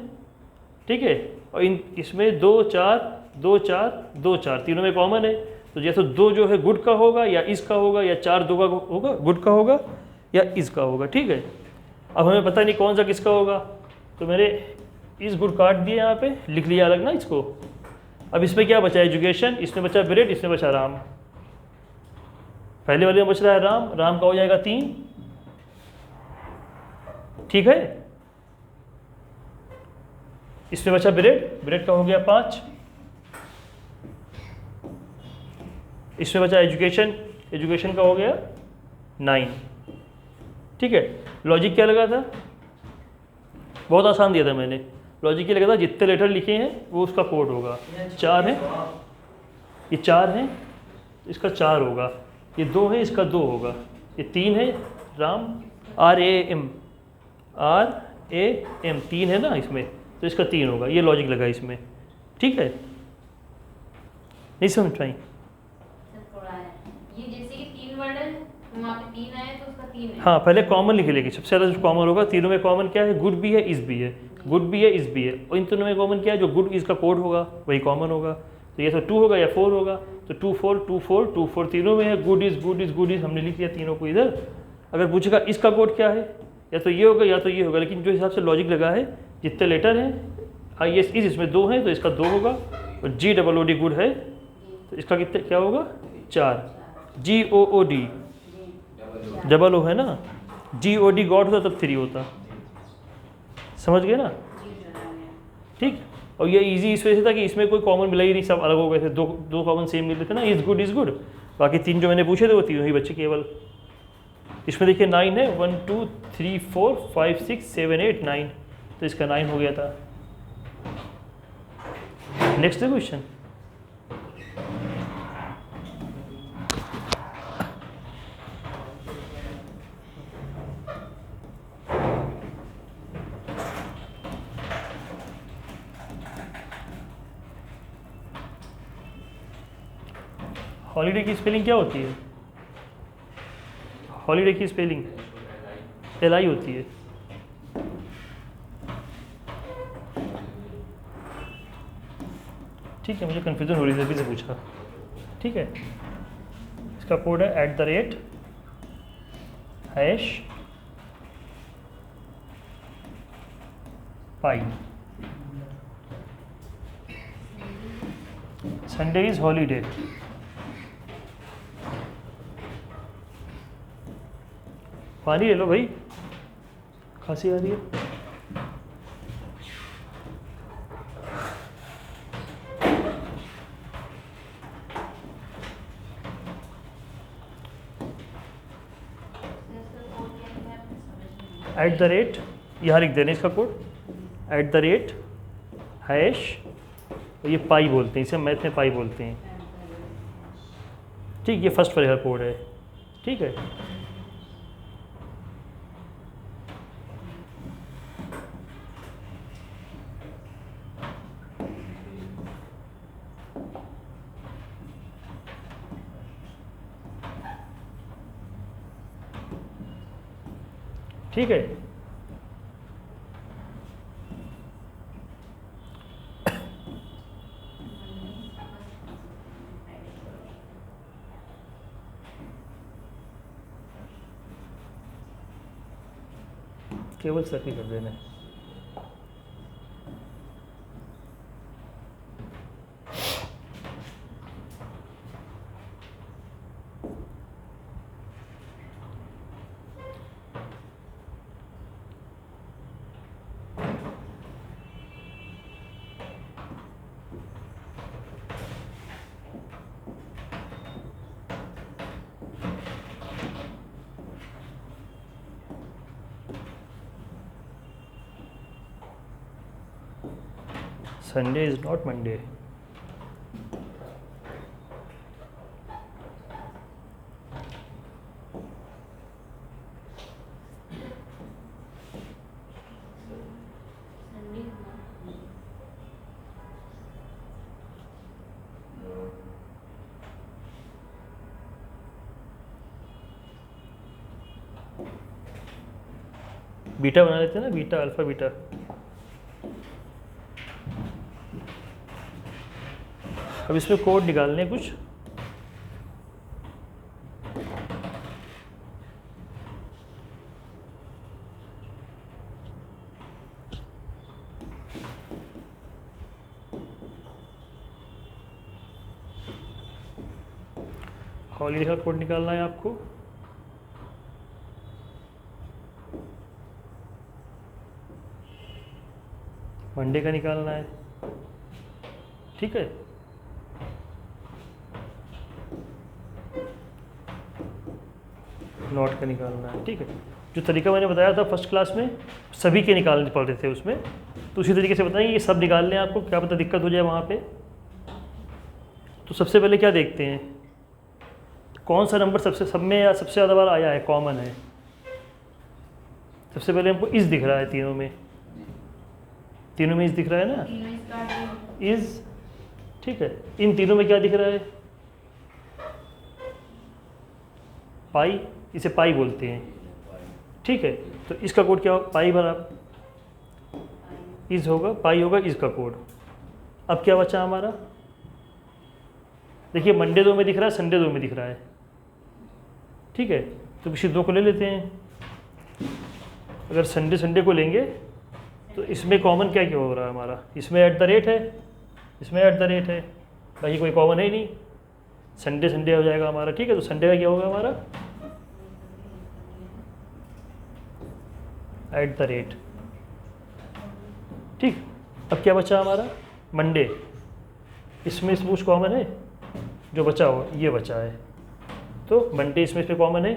ठीक है, और इसमें 2 4 2 4 2 4 तीनों में कॉमन है। तो जैसे 2 जो है गुड का होगा या इज़ का होगा, या 4 2 का होगा, गुड का होगा या इज़ का होगा। ठीक है, अब हमें पता नहीं कौन सा किसका होगा, तो मैंने इज़ गुड काट दिया, यहाँ पे लिख लिया अलग ना इसको। अब इसमें क्या बचा, एजुकेशन, इसमें बचा ब्रेड, इसमें बचा राम। पहले वाले में बच रहा है राम, राम का हो जाएगा 3। ठीक है, इसमें बचा ब्रेड, ब्रेड का हो गया 5। इसमें बचा एजुकेशन, एजुकेशन का हो गया 9। ठीक है, लॉजिक क्या लगा था, बहुत आसान दिया था मैंने। लॉजिक ये लगा था जितने लेटर लिखे हैं वो उसका कोड होगा। 4 है, ये 4 है, इसका 4 होगा। ये 2 है, इसका 2 होगा। ये 3 है, राम RAM, RAM 3 है ना इसमें, तो इसका 3 होगा। ये लॉजिक लगा इसमें। ठीक है, नहीं समझ पाई। ये जैसे कि 3 वर्ड है, वहाँ पे 3 आए तो उसका 3 है। हाँ, पहले कॉमन लिख लेगी। सबसे ज़्यादा जो कॉमन होगा, तीनों में कॉमन क्या है, गुड भी है, इज़ भी है। गुड भी है, इज़ भी है। और इन तीनों में कॉमन क्या है, जो गुड इज़ का कोड होगा वही कॉमन होगा। तो ये तो 2 होगा या 4 होगा। तो 2 4 2 4 2 4 तीनों में है। Good is good is good is, हमने लिख दिया तीनों को इधर। अगर पूछेगा इसका कोड क्या है, या तो ये होगा या तो ये होगा। लेकिन जो हिसाब से लॉजिक लगा है, जितने लेटर हैं, IS इज़ इसमें 2 है तो इसका 2 होगा। और GOOD गुड है तो इसका कितने क्या होगा 4। GOOD डबल O है ना, GOD गॉड होता तब 3 होता। समझ गए ना। ठीक, और ये इजी इस वजह से था कि इसमें कोई कॉमन मिला ही नहीं, सब अलग हो गए थे। दो कॉमन सेम मिल रहे थे ना, इज़ गुड। बाकी 3 जो मैंने पूछे थे वो तीनों ही बच्चे केवल। इसमें देखिए 9 है, 1 2 3 4 5 6 7 8 9, तो इसका 9 हो गया था। नेक्स्ट क्वेश्चन, हॉलीडे की स्पेलिंग क्या होती है, हॉलीडे की स्पेलिंग LI होती है। ठीक है, मुझे कन्फ्यूजन हो रही थी, से पूछा। ठीक है, इसका कोड है @#pi। Sunday is holiday. पानी ले लो भाई, खांसी आ रही है। @ यहाँ लिख देना इसका कोड, @ ये पाई बोलते हैं, इसे मैथ में पाई बोलते हैं। ठीक, ये फर्स्ट वाला कोड है। ठीक है, ठीक है। केवल सर्किल कर देना है। Sunday is not Monday. Sunday is not. Beta बना लेते हैं ना, बीटा अल्फा बीटा। अब इसमें कोड निकालने हैं कुछ। हॉलीडे का कोड निकालना है आपको। मंडे का निकालना है, ठीक है। नॉट का निकालना है, ठीक है। जो तरीका मैंने बताया था फर्स्ट क्लास में, सभी के निकालने पड़ते थे उसमें, तो उसी तरीके से बताएंगे ये सब निकालने हैं आपको, क्या पता दिक्कत हो जाए वहाँ पे। तो सबसे पहले क्या देखते हैं, कौन सा नंबर सबसे सब में या सबसे ज़्यादा बार आया है, कॉमन है। सबसे पहले हमको इस दिख रहा है तीनों में, तीनों में इस दिख रहा है ना, तीनों इसका इस, ठीक है। इन तीनों में क्या दिख रहा है, पाई, इसे पाई बोलते हैं, ठीक है। तो इसका कोड क्या होगा, पाई बराबर इस होगा, पाई होगा इसका कोड। अब क्या बचा हमारा, देखिए मंडे 2 में दिख रहा है, संडे 2 में दिख रहा है, ठीक है। तो किसी 2 को ले लेते हैं। अगर संडे को लेंगे तो इसमें कॉमन क्या क्या हो रहा है हमारा, इसमें @ है, इसमें @ है, बाकी कोई कॉमन है ही नहीं। संडे हो जाएगा हमारा, ठीक है। तो संडे का क्या होगा हमारा, @ ठीक। अब क्या बचा हमारा, मंडे, इसमें कुछ कॉमन है, जो बचा हो ये बचा है, तो मंडे इसमें पे कॉमन है,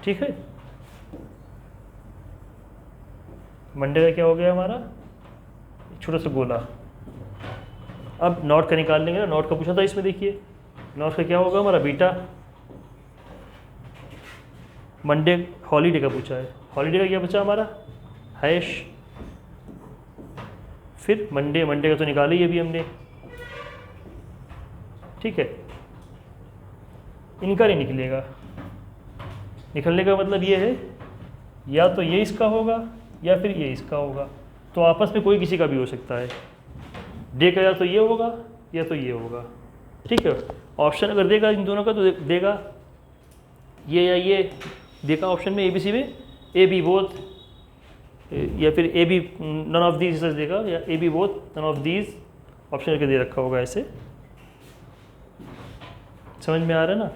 ठीक है। मंडे का क्या हो गया हमारा, छोटा सा गोला। अब नॉट का निकाल लेंगे ना, नॉट का पूछा था इसमें, देखिए नॉट का क्या होगा हमारा, बीटा। मंडे हॉलीडे का पूछा है, हॉलीडे का क्या बचा हमारा, हैश। फिर मंडे का तो निकाला ही अभी हमने, ठीक है। इनका नहीं निकलेगा, निकलने का मतलब ये है या तो ये इसका होगा या फिर ये इसका होगा, तो आपस में कोई किसी का भी हो सकता है। डे का या तो ये होगा या तो ये होगा, ठीक है। ऑप्शन अगर देगा इन दोनों का तो देगा ये या ये, देखा ऑप्शन में ABC में ए बी बोथ, या फिर A B none of these देगा, या A B both none of these option करके दे रखा होगा ऐसे। समझ में आ रहा है ना,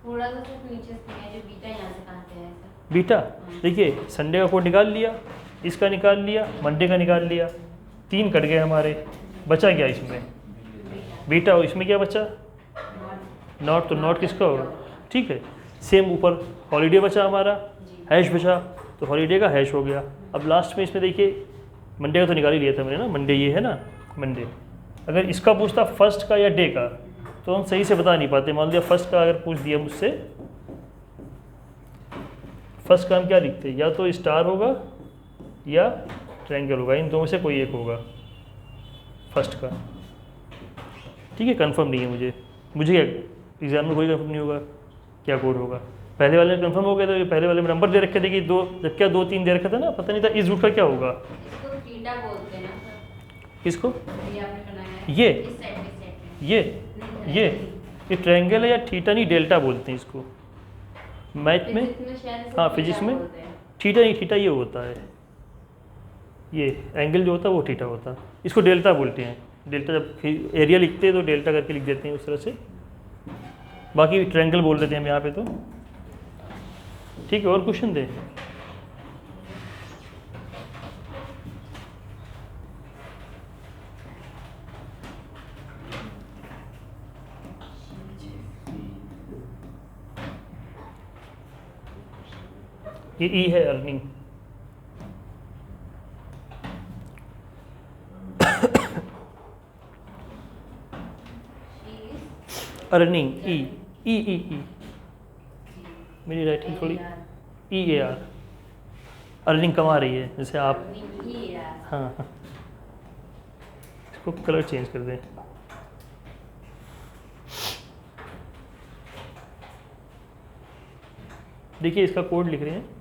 थोड़ा सा सिर्फ नीचे से है, जो बीटा यहाँ से कहाँ से है ऐसा। बीटा देखिए संडे का कोड निकाल लिया, इसका निकाल लिया, मंडे का निकाल लिया, 3 कट गए हमारे। बचा क्या इसमें, बीटा। इसमें क्या बचा, नॉट। तो नॉट किसका होगा, ठीक है। सेम ऊपर हॉलीडे बचा हमारा, हैश बचा, तो हॉलीडे का हैश हो गया। अब लास्ट में इसमें देखिए मंडे का तो निकाल ही लिया था मैंने ना, मंडे ये है ना मंडे। अगर इसका पूछता फर्स्ट का या डे का तो हम सही से बता नहीं पाते। मान लिया फर्स्ट का अगर पूछ दिया मुझसे, फर्स्ट का हम क्या लिखते हैं, या तो स्टार होगा या ट्रायंगल होगा, इन दोनों से कोई एक होगा फर्स्ट का, ठीक है। कंफर्म नहीं है मुझे क्या एग्जाम में कोई कंफर्म नहीं होगा क्या कोड होगा। पहले वाले में कंफर्म हो गया था, पहले वाले में नंबर दे रखे थे कि 2, जब क्या 2 3 दे रखा था ना, पता नहीं था इस रूट का क्या होगा। इसको थीटा बोलते हैं ना सर, किसको, ये आपने बनाया है ये इस साइड में। ये ट्रायंगल है या थीटा नहीं डेल्टा बोलते हैं इसको मैथ में। फिजिक्स में शायद हाँ, इसको फिजिक्स थीटा में बोलते हैं। थीटा नहीं, थीटा ये होता है, ये एंगल जो होता है वो थीटा होता है, इसको डेल्टा बोलते हैं। डेल्टा जब एरिया लिखते हैं तो डेल्टा करके लिख देते हैं उस तरह से, बाकी ट्रायंगल बोल देते हैं हम यहाँ पे तो। ठीक है, और क्वेश्चन दें। ये ई है अर्निंग, अर्निंग ई ई ई ई, मेरी राइटिंग थोड़ी ई ए आर, अर्निंग कमा रही है जैसे आप। हाँ हाँ, इसको कलर चेंज कर दें। देखिए इसका कोड लिख रहे हैं,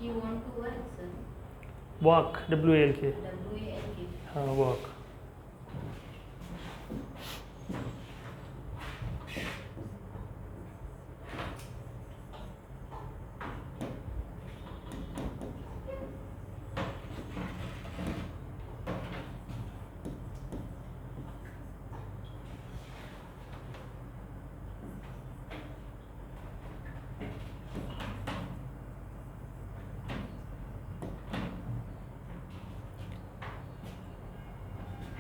You want to work, sir? Walk, WALK, WALK. हाँ वॉक।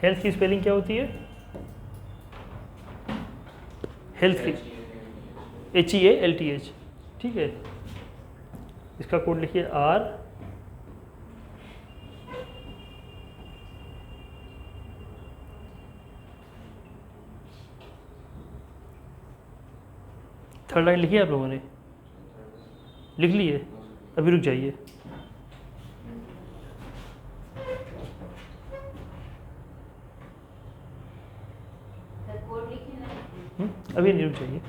हेल्थ की स्पेलिंग क्या होती है? हेल्थ की HEALTH, ठीक है। इसका कोड लिखिए R, थर्ड लाइन लिखी है आप लोगों ने? लिख लिए? अभी रुक जाइए, The code लिखे ना. अभी नहीं, रुक जाइए।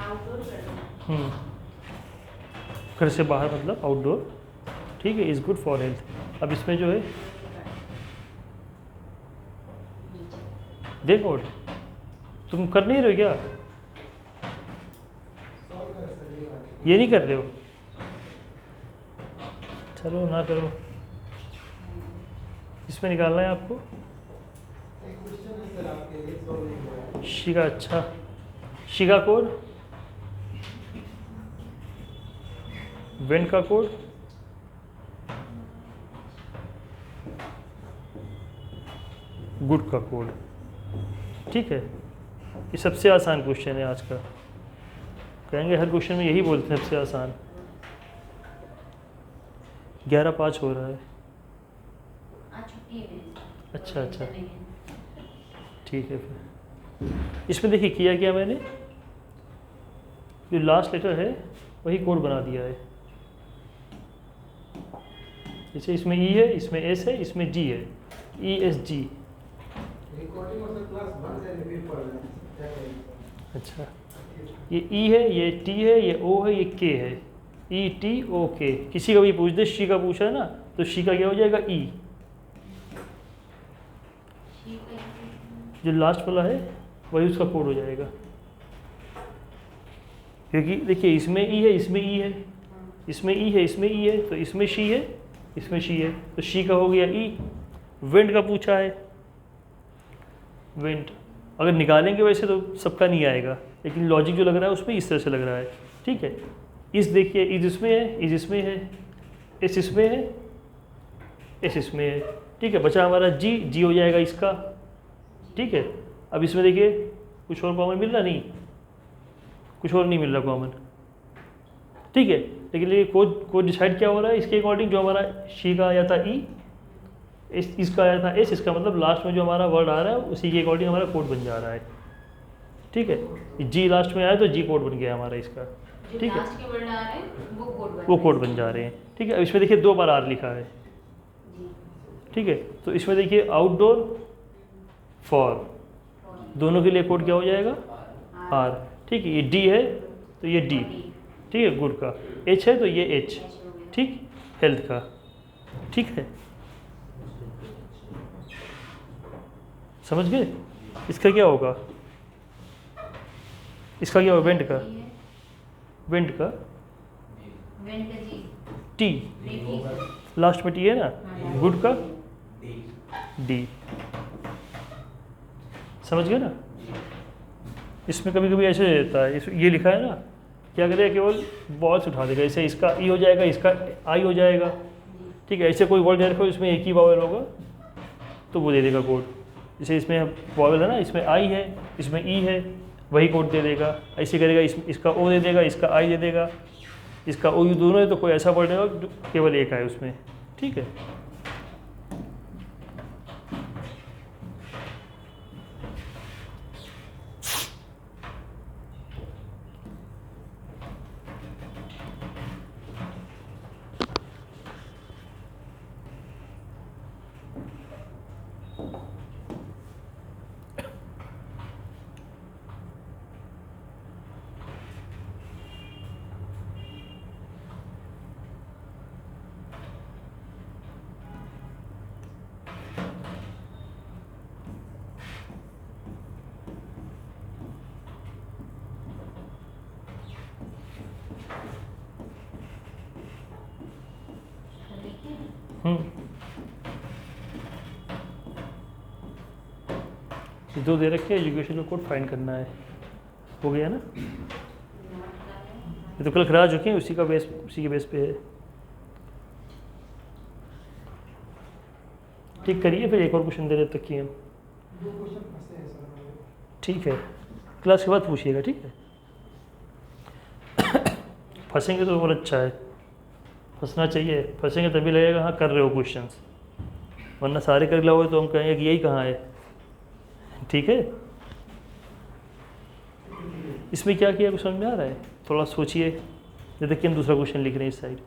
Outdoor करना. घर से बाहर मतलब आउटडोर, ठीक है, इज़ गुड फॉर हेल्थ। अब इसमें जो है देखो, तुम कर नहीं रहे हो क्या? ये नहीं कर रहे हो? चलो ना करो, इसमें निकालना है आपको। शिगा, अच्छा, शिगा कोड, वेन का कोड, गुड का कोड, ठीक है। ये सबसे आसान क्वेश्चन है आज का, कहेंगे हर क्वेश्चन में यही बोलते हैं सबसे आसान। 11:05 हो रहा है। आज छुट्टी है मेरी. अच्छा अच्छा, चलेंगे. ठीक है। फिर इसमें देखिए किया क्या मैंने, जो लास्ट लेटर है वही कोड बना दिया है। जैसे इसमें ई है, इसमें एस है, इसमें जी है, ESG। अच्छा, ये ई है, ये टी है, ये ओ है, ये के है, ETOK। किसी का भी पूछ दे, शी का पूछा है ना, तो शी का क्या हो जाएगा? ई। जो लास्ट वाला है वही उसका कोड हो जाएगा, क्योंकि देखिए इसमें ई है, इसमें ई है, इसमें ई है, इसमें ई है, तो इसमें शी है, इसमें शी है, तो शी का हो गया ई। विंड का पूछा है, विंड अगर निकालेंगे वैसे तो सबका नहीं आएगा, लेकिन लॉजिक जो लग रहा है उसमें इस तरह से लग रहा है, ठीक है। इस देखिए, इस इसमें है, इस इसमें है, इस इसमें है, इस इसमें है, ठीक है। बचा हमारा जी, जी हो जाएगा इसका, ठीक है। अब इसमें देखिए कुछ और कॉमन मिल रहा नहीं, कुछ और नहीं मिल रहा कॉमन, ठीक है। लेकिन ये कोड डिसाइड क्या हो रहा है, इसके अकॉर्डिंग जो हमारा शी का आया था ई, इसका आया था एस, इसका मतलब लास्ट में जो हमारा वर्ड आ रहा है उसी के अकॉर्डिंग हमारा कोड बन जा रहा है, ठीक है। जी लास्ट में आया तो जी कोड बन गया हमारा इसका, ठीक है। लास्ट के वर्ड आ रहे हैं वो कोड बन जा रहे हैं, ठीक है। अब इसमें देखिए 2 बार आर लिखा है, जी। ठीक है। तो इसमें देखिए आउटडोर फॉर, दोनों के लिए कोड क्या हो जाएगा, आर, ठीक है। ये डी है तो ये डी, ठीक है, गुड का। एच है तो ये एच, ठीक, हेल्थ का, ठीक है। समझ गए। इसका क्या होगा, इसका क्या होगा, वेंट का, वेंट का वेंट का जी, टी, टी लास्ट में टी है ना, गुड का डी, समझ गए ना। इसमें कभी कभी ऐसे रहता है, ये लिखा है ना, क्या करेगा, केवल बॉल्स उठा देगा, ऐसे इसका ई हो जाएगा, इसका आई हो जाएगा, ठीक है। ऐसे कोई वर्ड दे रखो इसमें एक ही वावल होगा तो वो दे देगा कोड, जैसे इसमें वावल है ना, इसमें आई है, इसमें ई है, वही कोड दे देगा। ऐसे करेगा, इसका ओ दे देगा, इसका आई दे देगा, इसका ओ यू दोनों है तो कोई ऐसा वर्ड है जो केवल एक है उसमें, ठीक है। ये 2 दे रखे, एजुकेशन का कोड फाइंड करना है, हो गया ना। ये तो कल करा चुके हैं, उसी का बेस, उसी के बेस पे है, ठीक करिए। फिर एक और क्वेश्चन दे रहे तक की हम, 2 क्वेश्चन फंसे हैं सर हमारे। ठीक है, क्लास के बाद पूछिएगा, ठीक है। फंसेंगे तो और अच्छा है, फंसना चाहिए, फंसेंगे तभी लगेगा हाँ कर रहे हो क्वेश्चंस, वरना सारे कर लोगे तो हम कहेंगे कि यही कहाँ है, ठीक है। इसमें क्या किया कुछ समझ में आ रहा है, थोड़ा सोचिए। जैसे कि हम दूसरा क्वेश्चन लिख रहे हैं इस साइड,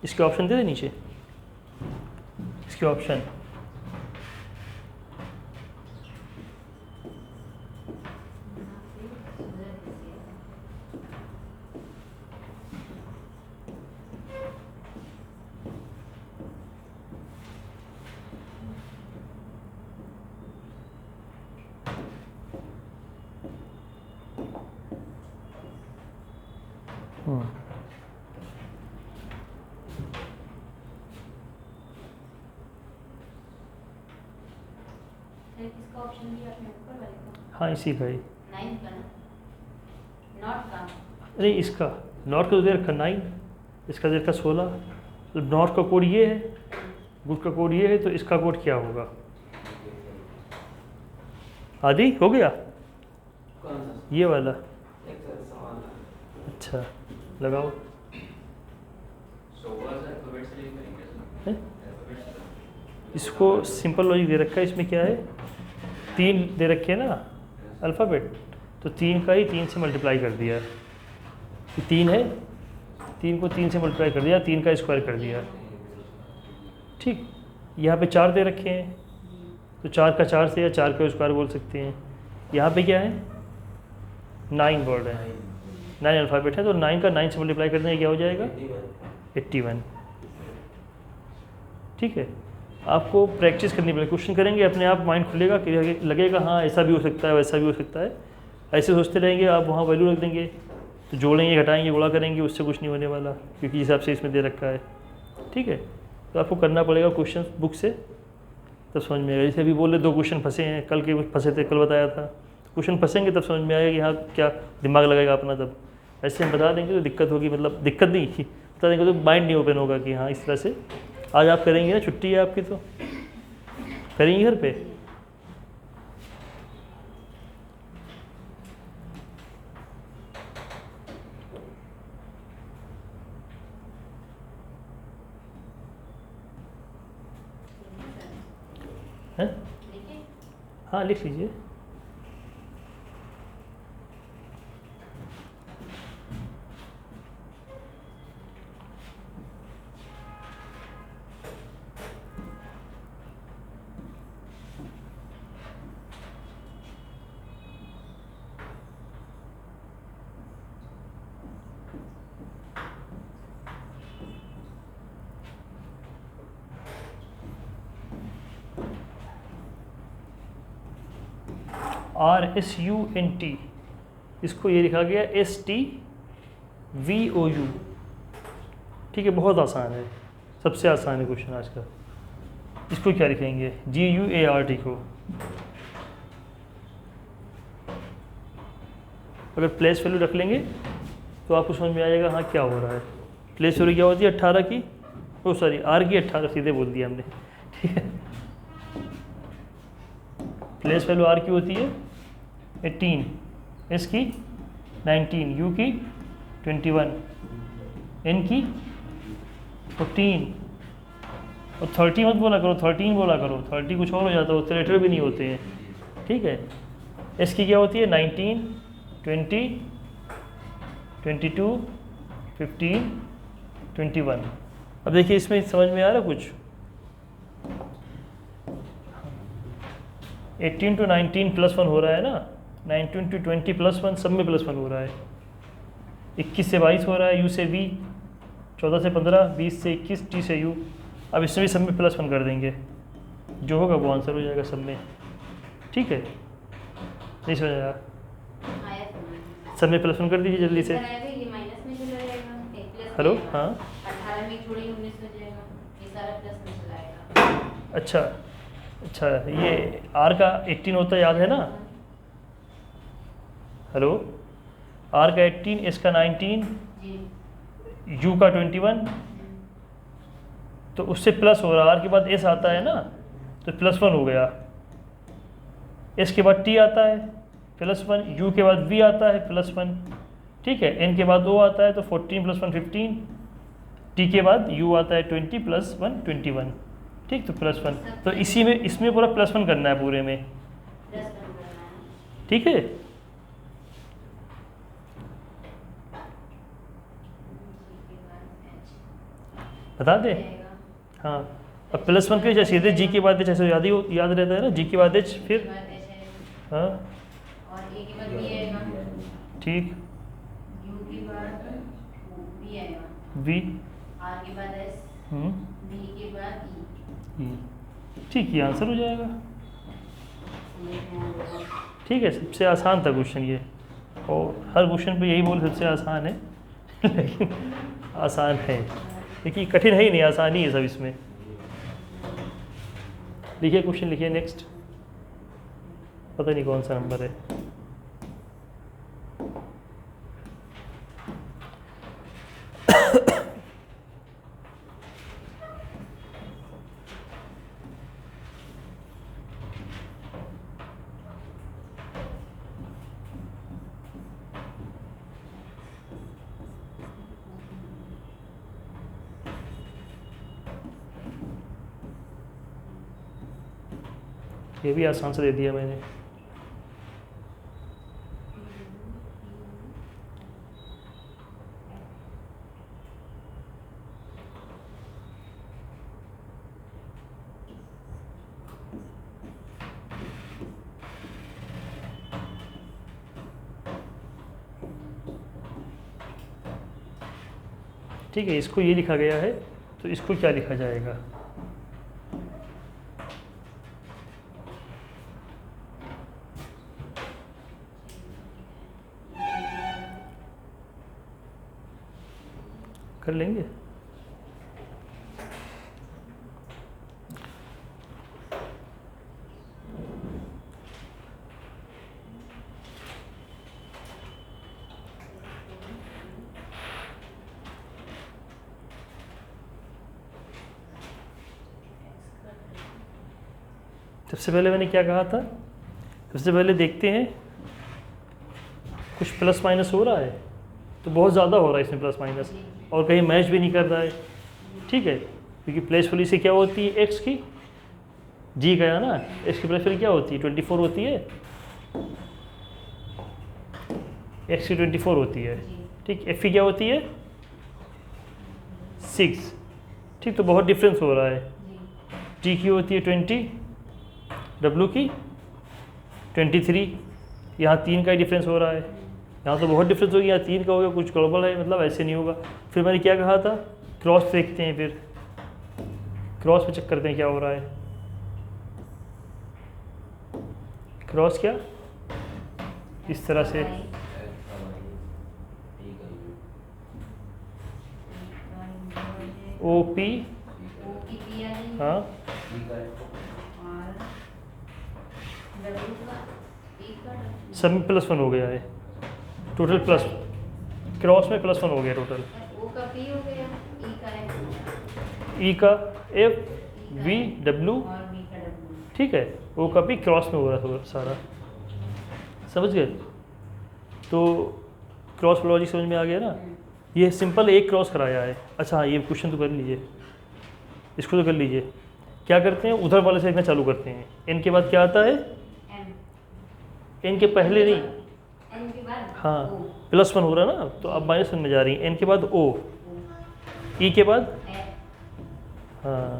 इसके ऑप्शन दे दे नीचे, इसके ऑप्शन, किसका ऑप्शन दिया आपने ऊपर वाले का, हाँ इसी का ही, 9 का ना, नॉट का, अरे इसका नॉट का तो दे रखा 9, इसका दे रखा 16, तो नॉट का कोड ये है, गुड का कोड ये है, तो इसका कोड क्या होगा, आदि हो गया कौन सा? ये वाला, एक सवाल है। अच्छा लगाओ। 16 से अल्फाबेट से लिख करेंगे हैं? अल्फाबेट से। इसको सिंपल लॉजिक दे रखा है, इसमें क्या है 3 दे रखे हैं ना अल्फ़ाबेट, तो 3 का ही 3 से मल्टीप्लाई कर दिया, ये 3 है, 3 को 3 से मल्टीप्लाई कर दिया, 3 का स्क्वायर कर दिया, ठीक। यहाँ पे 4 दे रखे हैं, तो 4 का 4 से या 4 का स्क्वायर बोल सकते हैं। यहाँ पे क्या है 9 वर्ड है, 9 अल्फ़ाबेट है, तो 9 का 9 से मल्टीप्लाई करने का क्या हो जाएगा 81, ठीक है। आपको प्रैक्टिस करनी पड़ेगी। क्वेश्चन करेंगे अपने आप माइंड खुलेगा कि लगेगा हाँ ऐसा भी हो सकता है, वैसा भी हो सकता है। ऐसे सोचते रहेंगे आप, वहाँ वैल्यू रख देंगे, तो जोड़ेंगे, घटाएंगे, गुणा करेंगे, उससे कुछ नहीं होने वाला, क्योंकि हिसाब से इसमें दे रखा है। ठीक है, तो आपको करना पड़ेगा क्वेश्चन बुक से, तब समझ में आएगा। जैसे अभी बोले 2 क्वेश्चन फंसे हैं, कल के फंसे थे, कल बताया था। क्वेश्चन फंसेंगे तब समझ में आएगा कि हाँ क्या दिमाग लगेगा अपना। तब ऐसे हम बता देंगे तो दिक्कत होगी, मतलब दिक्कत नहीं बता देंगे तो माइंड नहीं ओपन होगा कि हाँ इस तरह से। आज आप करेंगे ना, छुट्टी है आपकी, तो करेंगे घर पे। हैं? देखिए हाँ लिख लीजिए। RSUNT, इसको ये लिखा गया STVOU। ठीक है, बहुत आसान है, सबसे आसान है क्वेश्चन आज का। इसको क्या लिखेंगे? GUART को। अगर प्लेस वैल्यू रख लेंगे तो आपको समझ में आ जाएगा हाँ क्या हो रहा है। प्लेस वैल्यू क्या होती है? 18 की, ओ सॉरी R की 18, सीधे बोल दिया हमने। ठीक है, प्लेस वैल्यू R की होती है 18, S की 19, U की 21, N की 14 और 30 मत बोला करो, 13 बोला करो। 30 कुछ और हो जाता है, उससे लेटर भी नहीं होते हैं। ठीक है, S की क्या होती है? 19, 20, 22, 15, 21। अब देखिए इसमें समझ में आ रहा कुछ? 18 to 19 +1 हो रहा है ना, 19 to 20 +1, सब में +1 हो रहा है। 21 से 22 हो रहा है, U से V, 14 से 15, 20 से 21, T से U। अब इसमें भी सब में +1 कर देंगे, जो होगा वो आंसर हो जाएगा सब में। ठीक है, नहीं समझ आया? आया समझ। सब में +1 कर दीजिए जल्दी से। ये माइनस में चला जाएगा, एक प्लस हेलो, में हाँ 18 में छोड़ेंगे 19 हो जाएगा, ये सारा प्लस में चला जाएगा। अच्छा अच्छा, ये R का 18 होता है, याद है ना? हेलो, R का 18, S का 19, जी U का 21, तो उससे प्लस हो रहा है। R के बाद S आता है ना, तो +1 हो गया। S के बाद T आता है +1, U के बाद V आता है +1। ठीक है, N के बाद O आता है, तो 14 + 1 15, T के बाद U आता है 20 + 1 21। ठीक, तो +1, तो इसी में इसमें पूरा +1 करना है पूरे में। प्लस 1 करना है। ठीक है, जी के बाद H बता दे। जाएगा, हाँ, अब +1 के सीधे G के बाद H, ऐसे याद रहता है ना, G के बाद H, के फिर बाद H आएगा हाँ और A के बाद B आएगा, ठीक, U के बाद B आएगा, V, R के बाद S, B के बाद E। E। ठीक, ये आंसर हो जाएगा। ठीक है, सबसे आसान था क्वेश्चन ये, और हर क्वेश्चन पे यही बोल सबसे आसान है लेकिन आसान है, देखिए कठिन है ही नहीं, आसानी है सब इसमें। लिखिए क्वेश्चन, लिखिए नेक्स्ट। पता नहीं कौन सा नंबर है। ये भी आसान से दे दिया मैंने। ठीक है, इसको ये लिखा गया है, तो इसको क्या लिखा जाएगा? कर लेंगे। सबसे पहले मैंने क्या कहा था, सबसे पहले देखते हैं कुछ प्लस माइनस हो रहा है, तो बहुत ज़्यादा हो रहा है इसमें प्लस माइनस, और कहीं मैच भी नहीं कर रहा है, ठीक है, क्योंकि प्लस वाली से क्या होती है एक्स की, जी गया ना, एक्स की प्लस वाली क्या होती है 24 होती है, एक्स की 24 होती है, ठीक, एफ की क्या होती है 6, ठीक, तो बहुत डिफरेंस हो रहा है। टी की होती है 20, डब्लू की 23, यहाँ 3 का ही डिफरेंस हो रहा है, यहाँ तो बहुत डिफरेंस हो गया, यहाँ 3 का हो गया, कुछ गड़बड़ है, मतलब ऐसे नहीं होगा। फिर मैंने क्या कहा था, क्रॉस देखते हैं, फिर क्रॉस पे चेक करते हैं क्या हो रहा है। क्रॉस क्या, इस तरह से ओ पी, हाँ सब में +1 हो गया है, टोटल प्लस, क्रॉस में +1 हो गया टोटल। ओ का पी हो गया, ई का एफ, ई का एफ, वी डब्ल्यू, और बी का डब्ल्यू। ठीक है, ओ का भी क्रॉस में हो रहा है सारा, समझ गए। तो क्रॉस लॉजिक समझ में आ गया ना, ये सिंपल एक क्रॉस कराया है। अच्छा हाँ, ये क्वेश्चन तो कर लीजिए, इसको तो कर लीजिए। क्या करते हैं, उधर वाले से देखना चालू करते हैं। एन के बाद क्या आता है, एम, एन के पहले नहीं, एन के बाद हाँ ओ, +1 हो रहा है ना, तो अब -1 में जा रही है। एन के बाद ओ, ई के बाद एफ, हाँ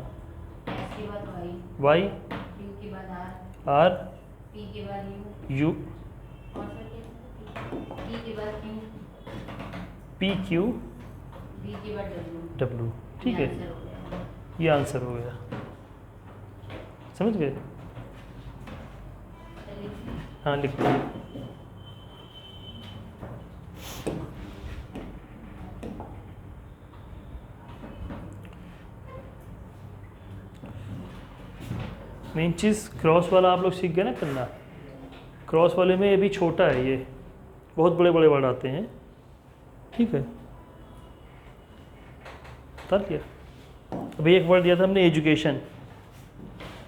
एस के बाद वाई, वाई, यू के बाद आर, आर, पी के बाद यू, यू, और सर क्या, पी के बाद क्यू, पी क्यू, बी के बाद डब्ल्यू। डब्ल्यू, ठीक है, आंसर हो गया। ये आंसर हो गया, समझ गए। चलिए, हाँ लिख लीजिए। मेन चीज़ क्रॉस वाला आप लोग सीख गए ना करना। क्रॉस वाले में ये भी छोटा है, ये बहुत बड़े बड़े वर्ड आते हैं, ठीक है। बता दिया। अभी एक वर्ड दिया था हमने एजुकेशन,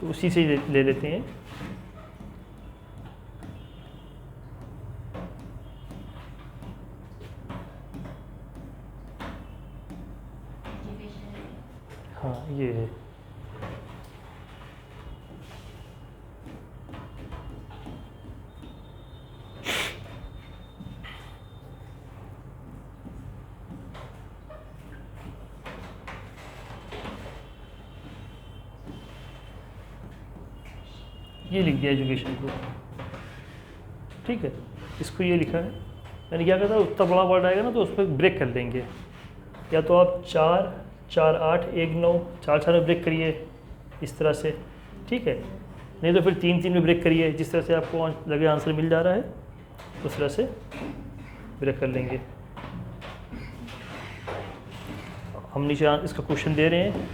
तो उसी से ले लेते हैं। हाँ ये है, ये लिख दिया एजुकेशन को, ठीक है। इसको ये लिखा है। मैंने क्या कहा था, उतना बड़ा वर्ड आएगा ना तो उस पर ब्रेक कर देंगे, या तो आप 4, 4, 8, 1, 9, 4, 4 में ब्रेक करिए इस तरह से, ठीक है। नहीं तो फिर 3, 3 में ब्रेक करिए, जिस तरह से आपको लगे आंसर मिल जा रहा है उस तरह से ब्रेक कर लेंगे। हम नीचे इसका क्वेश्चन दे रहे हैं।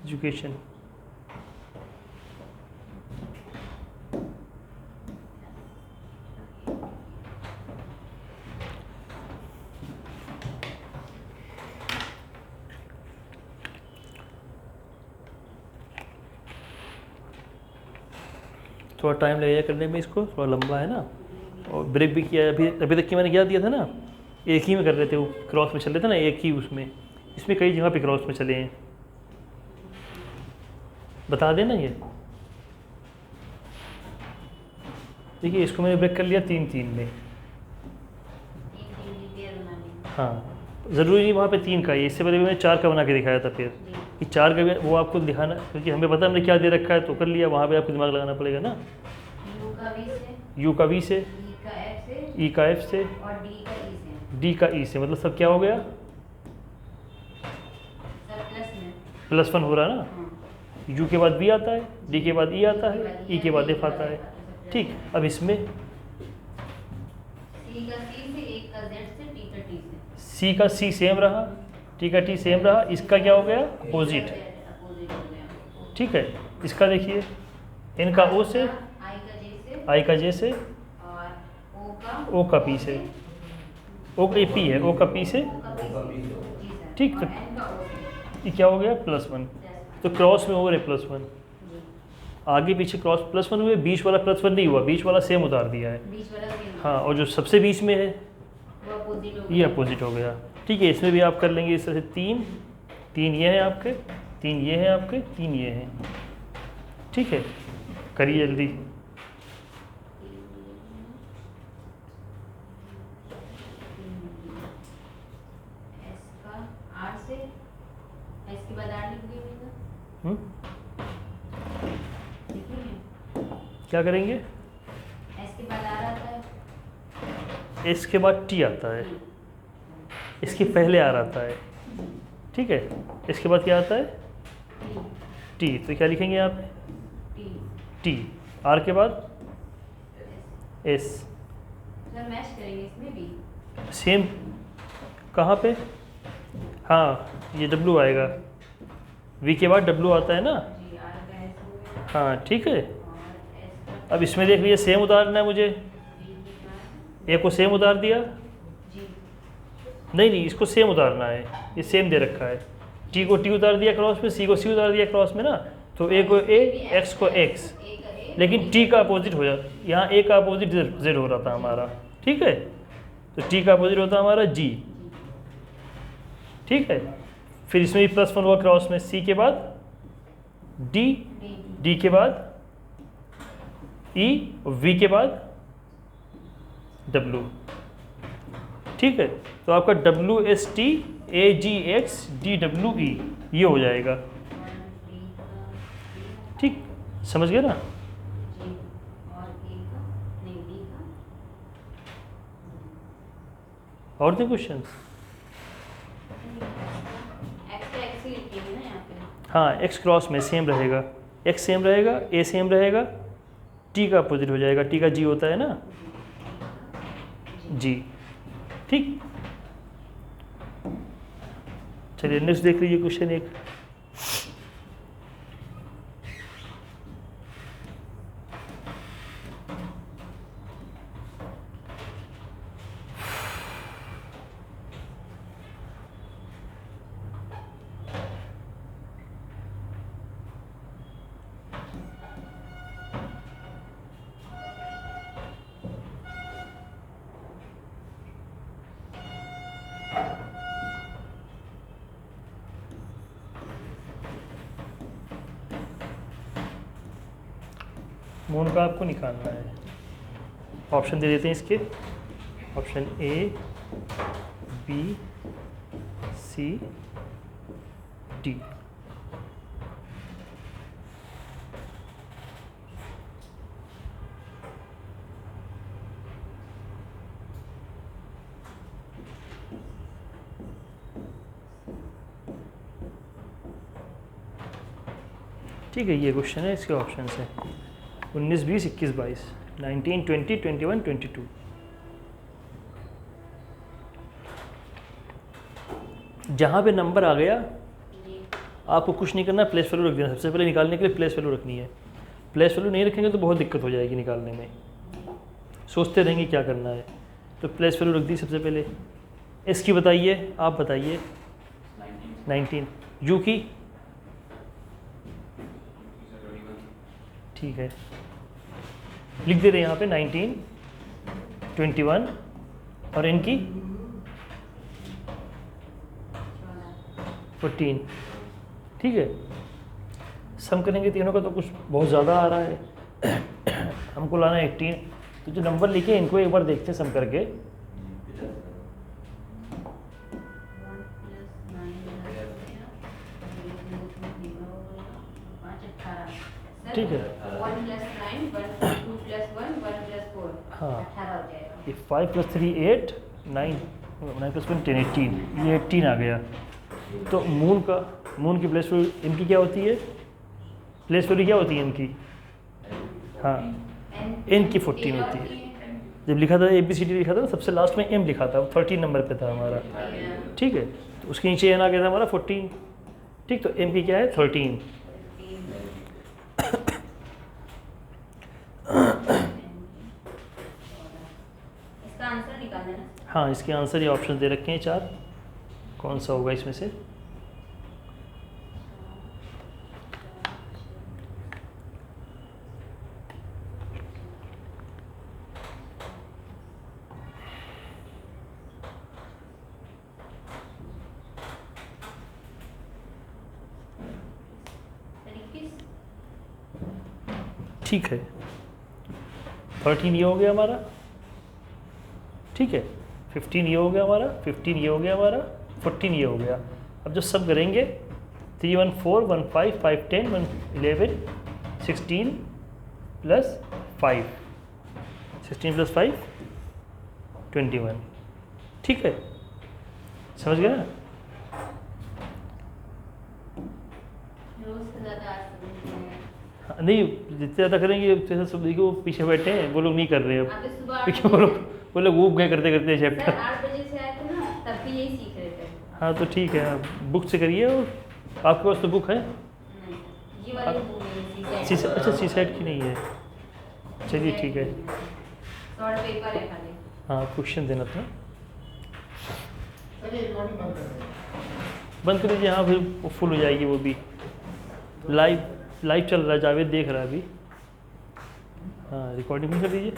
एजुकेशन, थोड़ा टाइम लगेगा करने में, इसको थोड़ा लंबा है ना, और ब्रेक भी किया है। अभी तक की मैंने क्या दिया था ना, एक ही में कर रहे थे, वो क्रॉस में चल रहे थे ना, एक ही उसमें। इसमें कई जगह पे क्रॉस में चले हैं, बता देना ये। देखिए इसको मैंने ब्रेक कर लिया 3, 3 में, एक दिन की पेयर बना लेंगे। हाँ ज़रूरी नहीं वहाँ पे 3 का ही, इससे पहले भी मैंने 4 का बना के दिखाया था फिर जी कि 4 का भी वो आपको दिखाना, क्योंकि हमें पता हमने क्या दे रखा है तो कर लिया, वहाँ पे आपको दिमाग लगाना पड़ेगा ना। यू का वी से, यू का वी से, ई का एफ से ई का एफ से, और डी का ई से। डी का ई से, मतलब सब क्या हो गया, सब प्लस में। +1 हो रहा है ना। हाँ। यू के बाद वी आता है, डी के बाद ई आता है, ई के बाद एफ आता है। ठीक, अब इसमें सी का सी से, ए का जेड से, टी का टी से। सी का सी सेम रहा, टी का टी सेम रहा, इसका क्या हो गया, अपोजिट। अपोजिट हो गया। ठीक है, इसका देखिए, एन का ओ से, आई का जे से आई का जे से, और ओ का ओ का पी से, ओ का पी है, ओ का पी से। ओ का पी से। जी सर। ठीक, तो और एन का ओ से। ये क्या हो गया, +1। तो क्रॉस में हो रहे +1, जी। आगे पीछे क्रॉस +1 हुए, बीच वाला +1 नहीं हुआ, बीच वाला सेम उतार दिया है। बीच वाला सेम। हाँ, और जो सबसे बीच में है वो अपोजिट हो ये गया। अपोजिट हो गया। ठीक है, इसमें भी आप कर लेंगे इस तरह से, 3 ये हैं आपके, 3 ये हैं आपके, 3 ये हैं। ठीक है, करिए जल्दी। एस का आर से, एस के बाद आर लिख दीजिएगा। हम्म, देखिए क्या करेंगे, एस के बाद आर आता है। एस के बाद टी आता है, इसके पहले आर आता है। ठीक है, इसके बाद क्या आता है, टी, टी। तो क्या लिखेंगे यहाँ पे, टी, टी, आर के बाद एस। एस। सर मैच करेंगे इसमें भी। सेम कहाँ पे, हाँ ये डब्लू आएगा, वी के बाद डब्लू आता है ना। जी, आर का एस हो गया हाँ ठीक है, और एस का अब इसमें देख लीजिए सेम उतारना है मुझे, वी के बाद ए को सेम उतार दिया, जी। नहीं इसको सेम उतारना है, ये सेम दे रखा है। टी को टी उतार दिया क्रॉस में, सी को सी उतार दिया क्रॉस में ना, तो ए को ए, एक्स को एक्स, ए का ए। लेकिन टी का अपोजिट हो जाता, यहाँ ए का अपोजिट जेड हो रहा था हमारा। ठीक है, तो टी का अपोजिट होता है हमारा जी। ठीक है, फिर इसमें भी +1 हुआ क्रॉस में, सी के बाद डी, डी, डी के बाद ई, वी के बाद डब्लू। ठीक है, तो आपका W S T A G X D W E ये हो जाएगा। और डी का डी, ठीक, समझ गए ना। जी, और ए का नहीं, डी का और थे क्वेश्चंस, एक्स का एक्स ही लिखेंगे ना यहाँ पे। हाँ एक्स क्रॉस में सेम रहेगा, एक्स सेम रहेगा, ए सेम रहेगा, टी का अपोजिट हो जाएगा, टी का जी होता है ना, जी। ठीक, चलिए नेक्स्ट देख लीजिए क्वेश्चन एक। मून का आपको निकालना है, ऑप्शन दे देते हैं इसके, option A B C D. ठीक है, ये क्वेश्चन है, इसके ऑप्शन है 19, 20, 21, 22, 19, 20, 21, 22। जहाँ पे नंबर आ गया जी, आपको कुछ नहीं करना, प्लेस वैल्यू रख देना। सबसे पहले निकालने के लिए प्लेस वैल्यू रखनी है, प्लेस वैल्यू नहीं रखेंगे तो बहुत दिक्कत हो जाएगी निकालने में, सोचते रहेंगे क्या करना है। तो प्लेस वैल्यू रख दी सबसे पहले। इसकी बताइए, आप बताइए 19, यू की, ठीक है लिख दे रहे हैं यहाँ पे 19, 21 और इनकी 14। ठीक है, सम करेंगे तीनों का तो कुछ बहुत ज़्यादा आ रहा है हमको लाना है 18। तो जो नंबर लिखे इनको एक बार देखते हैं सम करके। ठीक है। 1 + 9 1 2 + 1 1 + 4 हाँ। 18 हो जाएगा। ये 5 + 3 8 9 9 + 1 10 18, ये 18 आ गया। तो मून की प्लेस वैल्यू इनकी क्या होती है? प्लेस वैल्यू क्या होती है इनकी? हाँ, n की 14 होती है। जब लिखा था ABCD लिखा था ना, सबसे लास्ट में m लिखा था, वो 13 नंबर पे था हमारा। ठीक है, तो उसके नीचे n आ गया था हमारा 14। ठीक, तो m की क्या है? 13। इसका आंसर निकाल देना। हाँ, इसके आंसर ये ऑप्शन दे रखे हैं 4, कौन सा होगा इसमें से? ठीक है, 13 ये हो गया हमारा। ठीक है, 15 ये हो गया हमारा, 15 ये हो गया हमारा, 14 ये हो गया। अब जो सब करेंगे 3 1 4 1 5 5 10 1 11 16 + 5 16 + 5 21। ठीक है, समझ गए ना? रोज से ज़्यादा आज समझ में आएगा। हाँ, नहीं, जितने ज़्यादा करेंगे उतने सब देखो पीछे बैठे हैं, वो लोग नहीं कर रहे अब। आप इस सुबह 8 क्योंकि वो लोग ऊब गए करते करते सर चैप्टर। 8 बजे से आए थे ना, तब भी यही सीख रहे थे। हाँ तो ठीक है, आप बुक से करिए। और आपके पास तो बुक है? नहीं, ये वाली बुक नहीं सी अच्छा, सी साइड की नहीं है। चलिए ठीक है। शॉर्ट पेपर है खाली। हाँ, क्वेश्चन देना था। सर ये रिकॉर्डिंग बंद कर दें। बंद कर दीजिए। हाँ, फिर फुल हो जाएगी वो भी। लाइव चल रहा है, जावेद देख रहा है अभी। हाँ, रिकॉर्डिंग भी कर दीजिए।